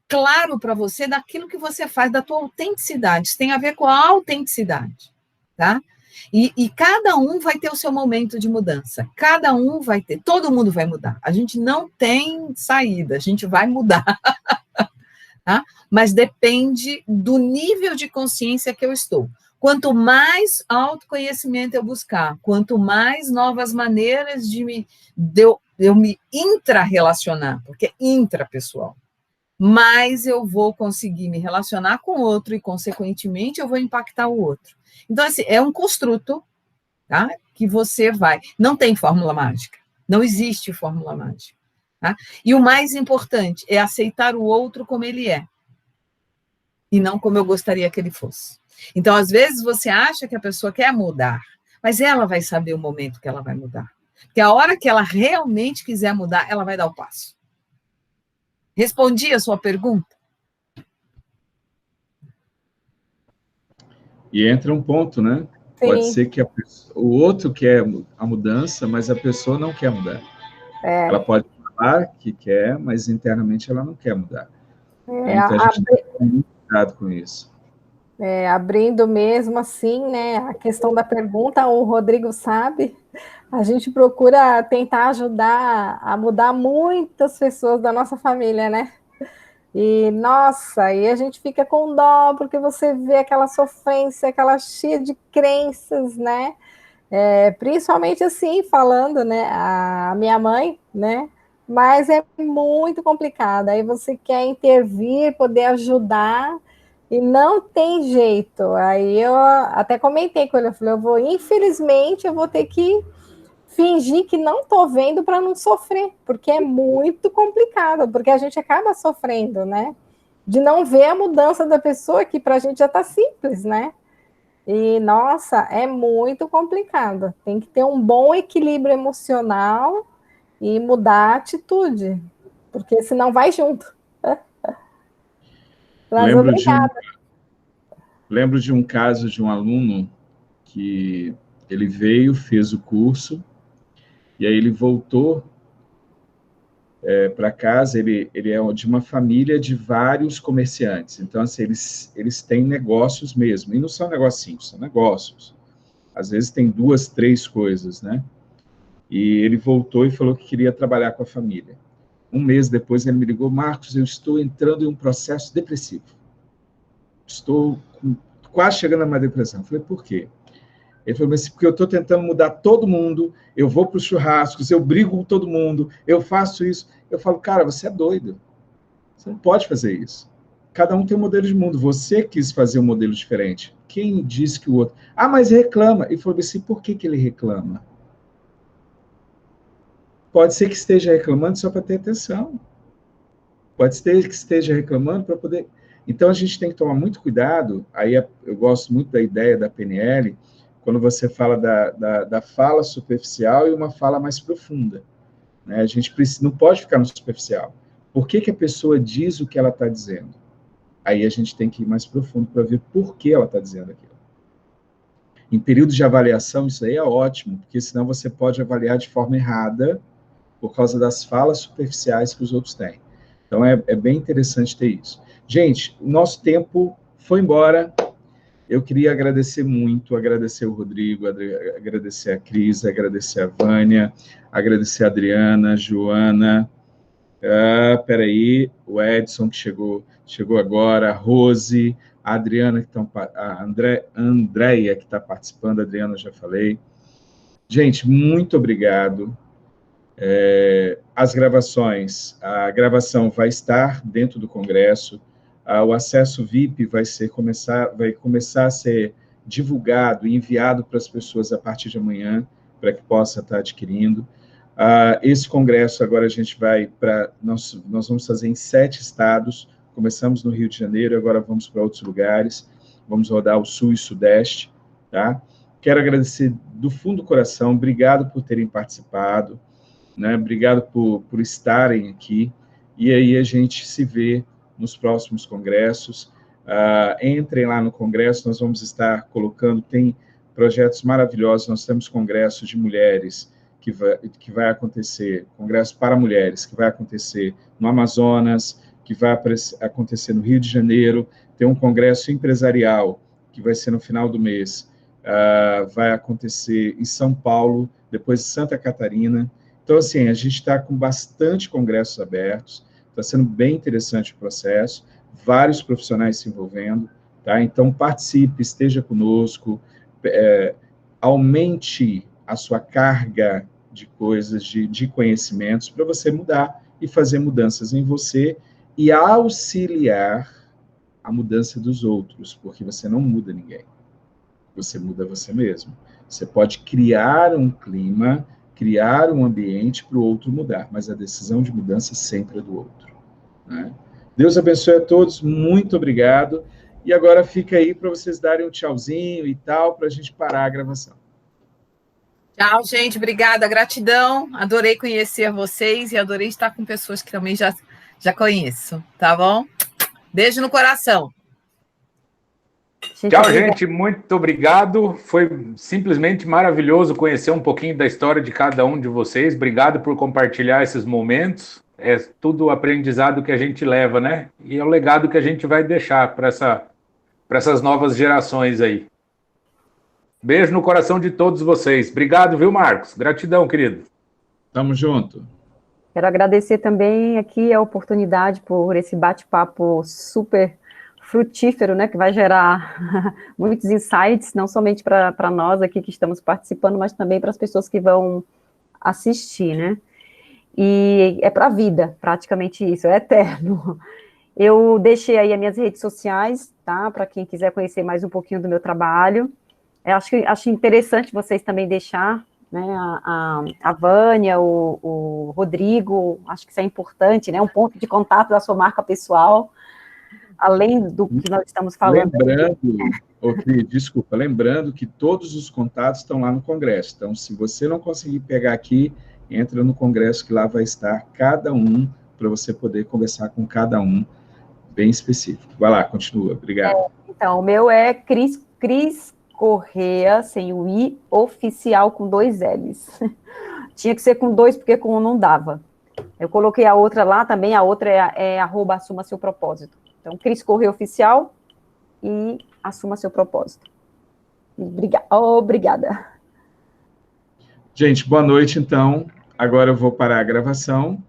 claro para você daquilo que você faz, da tua autenticidade. Isso tem a ver com a autenticidade. Tá? E cada um vai ter o seu momento de mudança. Cada um vai ter, todo mundo vai mudar. A gente não tem saída, a gente vai mudar. Tá? Mas depende do nível de consciência que eu estou. Quanto mais autoconhecimento eu buscar, quanto mais novas maneiras de eu me intra-relacionar, porque é intrapessoal, mais eu vou conseguir me relacionar com o outro e, consequentemente, eu vou impactar o outro. Então, assim, é um construto, tá? Que você vai... Não tem fórmula mágica. Não existe fórmula mágica. Tá? E o mais importante é aceitar o outro como ele é, e não como eu gostaria que ele fosse. Então, às vezes, você acha que a pessoa quer mudar, mas ela vai saber o momento que ela vai mudar. Porque a hora que ela realmente quiser mudar, ela vai dar o passo. Respondi a sua pergunta? E entra um ponto, né? Sim. Pode ser que o outro quer a mudança, mas a pessoa não quer mudar. Ela pode falar que quer, mas internamente ela não quer mudar. Então, a gente tem que ter muito cuidado com isso. Abrindo mesmo assim, né, a questão da pergunta, o Rodrigo sabe, a gente procura tentar ajudar a mudar muitas pessoas da nossa família, né? E, nossa, aí a gente fica com dó, porque você vê aquela sofrência, aquela cheia de crenças, né? Principalmente assim, falando, né, a minha mãe, né? Mas é muito complicado, aí você quer intervir, poder ajudar, e não tem jeito. Aí eu até comentei com ele, eu falei, infelizmente, eu vou ter que fingir que não estou vendo para não sofrer, porque é muito complicado, porque a gente acaba sofrendo, né? De não ver a mudança da pessoa, que para a gente já está simples, né? E, nossa, é muito complicado. Tem que ter um bom equilíbrio emocional e mudar a atitude, porque senão vai junto. Mas obrigada. Lembro de um caso de um aluno que ele veio, fez o curso, e aí ele voltou para casa. Ele é de uma família de vários comerciantes. Então, assim, eles têm negócios mesmo. E não são negocinhos, são negócios. Às vezes tem 2, 3 coisas, né? E ele voltou e falou que queria trabalhar com a família. Um mês depois ele me ligou, Marcos, eu estou entrando em um processo depressivo. Estou quase chegando a uma depressão. Eu falei, por quê? Ele falou, mas porque eu estou tentando mudar todo mundo, eu vou para os churrascos, eu brigo com todo mundo, eu faço isso. Eu falo, cara, você é doido. Você não pode fazer isso. Cada um tem um modelo de mundo. Você quis fazer um modelo diferente. Quem disse que o outro... mas reclama. Ele falou assim, por que ele reclama? Pode ser que esteja reclamando só para ter atenção. Pode ser que esteja reclamando para poder... Então, a gente tem que tomar muito cuidado. Aí eu gosto muito da ideia da PNL, quando você fala da fala superficial e uma fala mais profunda. Né? A gente não pode ficar no superficial. Por que a pessoa diz o que ela está dizendo? Aí a gente tem que ir mais profundo para ver por que ela está dizendo aquilo. Em período de avaliação, isso aí é ótimo, porque senão você pode avaliar de forma errada por causa das falas superficiais que os outros têm. Então, é bem interessante ter isso. Gente, o nosso tempo foi embora. Eu queria agradecer muito, agradecer o Rodrigo, agradecer a Cris, agradecer a Vânia, agradecer a Adriana, a Joana, Peraí, o Edson, que chegou agora, a Rose, a Adriana, a Andréia, que está participando, a Adriana, eu já falei. Gente, muito obrigado. As gravações, a gravação vai estar dentro do Congresso, o acesso VIP vai começar a ser divulgado e enviado para as pessoas a partir de amanhã, para que possa estar adquirindo. Esse Congresso agora a gente nós vamos fazer em 7 estados, começamos no Rio de Janeiro, agora vamos para outros lugares, vamos rodar o Sul e Sudeste, tá? Quero agradecer do fundo do coração, obrigado por terem participado, né? Obrigado por estarem aqui, e aí a gente se vê nos próximos congressos. Entrem lá no congresso, nós vamos estar colocando, tem projetos maravilhosos, nós temos congresso de mulheres, que vai acontecer, congresso para mulheres, que vai acontecer no Amazonas, que vai acontecer no Rio de Janeiro, tem um congresso empresarial, que vai ser no final do mês, vai acontecer em São Paulo, depois em Santa Catarina. Então, assim, a gente está com bastante congressos abertos, está sendo bem interessante o processo, vários profissionais se envolvendo, tá? Então, participe, esteja conosco, aumente a sua carga de coisas, de conhecimentos, para você mudar e fazer mudanças em você e auxiliar a mudança dos outros, porque você não muda ninguém, você muda você mesmo. Você pode criar um clima, criar um ambiente para o outro mudar, mas a decisão de mudança sempre é do outro, né? Deus abençoe a todos, muito obrigado, e agora fica aí para vocês darem um tchauzinho e tal, para a gente parar a gravação. Tchau, gente, obrigada, gratidão, adorei conhecer vocês e adorei estar com pessoas que também já conheço, tá bom? Beijo no coração. Tchau, gente, muito obrigado. Foi simplesmente maravilhoso conhecer um pouquinho da história de cada um de vocês. Obrigado por compartilhar esses momentos. É tudo aprendizado que a gente leva, né? E é o legado que a gente vai deixar para essas novas gerações aí. Beijo no coração de todos vocês. Obrigado, viu, Marcos? Gratidão, querido. Tamo junto. Quero agradecer também aqui a oportunidade por esse bate-papo super frutífero, né, que vai gerar muitos insights, não somente para nós aqui que estamos participando, mas também para as pessoas que vão assistir, né? E é para a vida, praticamente isso, é eterno. Eu deixei aí as minhas redes sociais, tá? Para quem quiser conhecer mais um pouquinho do meu trabalho. Eu acho interessante vocês também deixar, né, a Vânia, o Rodrigo, acho que isso é importante, né? Um ponto de contato da sua marca pessoal, além do que nós estamos falando. Lembrando que todos os contatos estão lá no Congresso. Então, se você não conseguir pegar aqui, entra no Congresso, que lá vai estar cada um, para você poder conversar com cada um, bem específico. Vai lá, continua. Obrigado. Então, o meu é Cris Correa, sem o I, oficial com 2 L's. Tinha que ser com 2, porque com 1 não dava. Eu coloquei a outra lá também, a outra é @assuma seu propósito. Então, Cris Correa Oficial e assuma seu propósito. Obrigada. Gente, boa noite, então. Agora eu vou parar a gravação.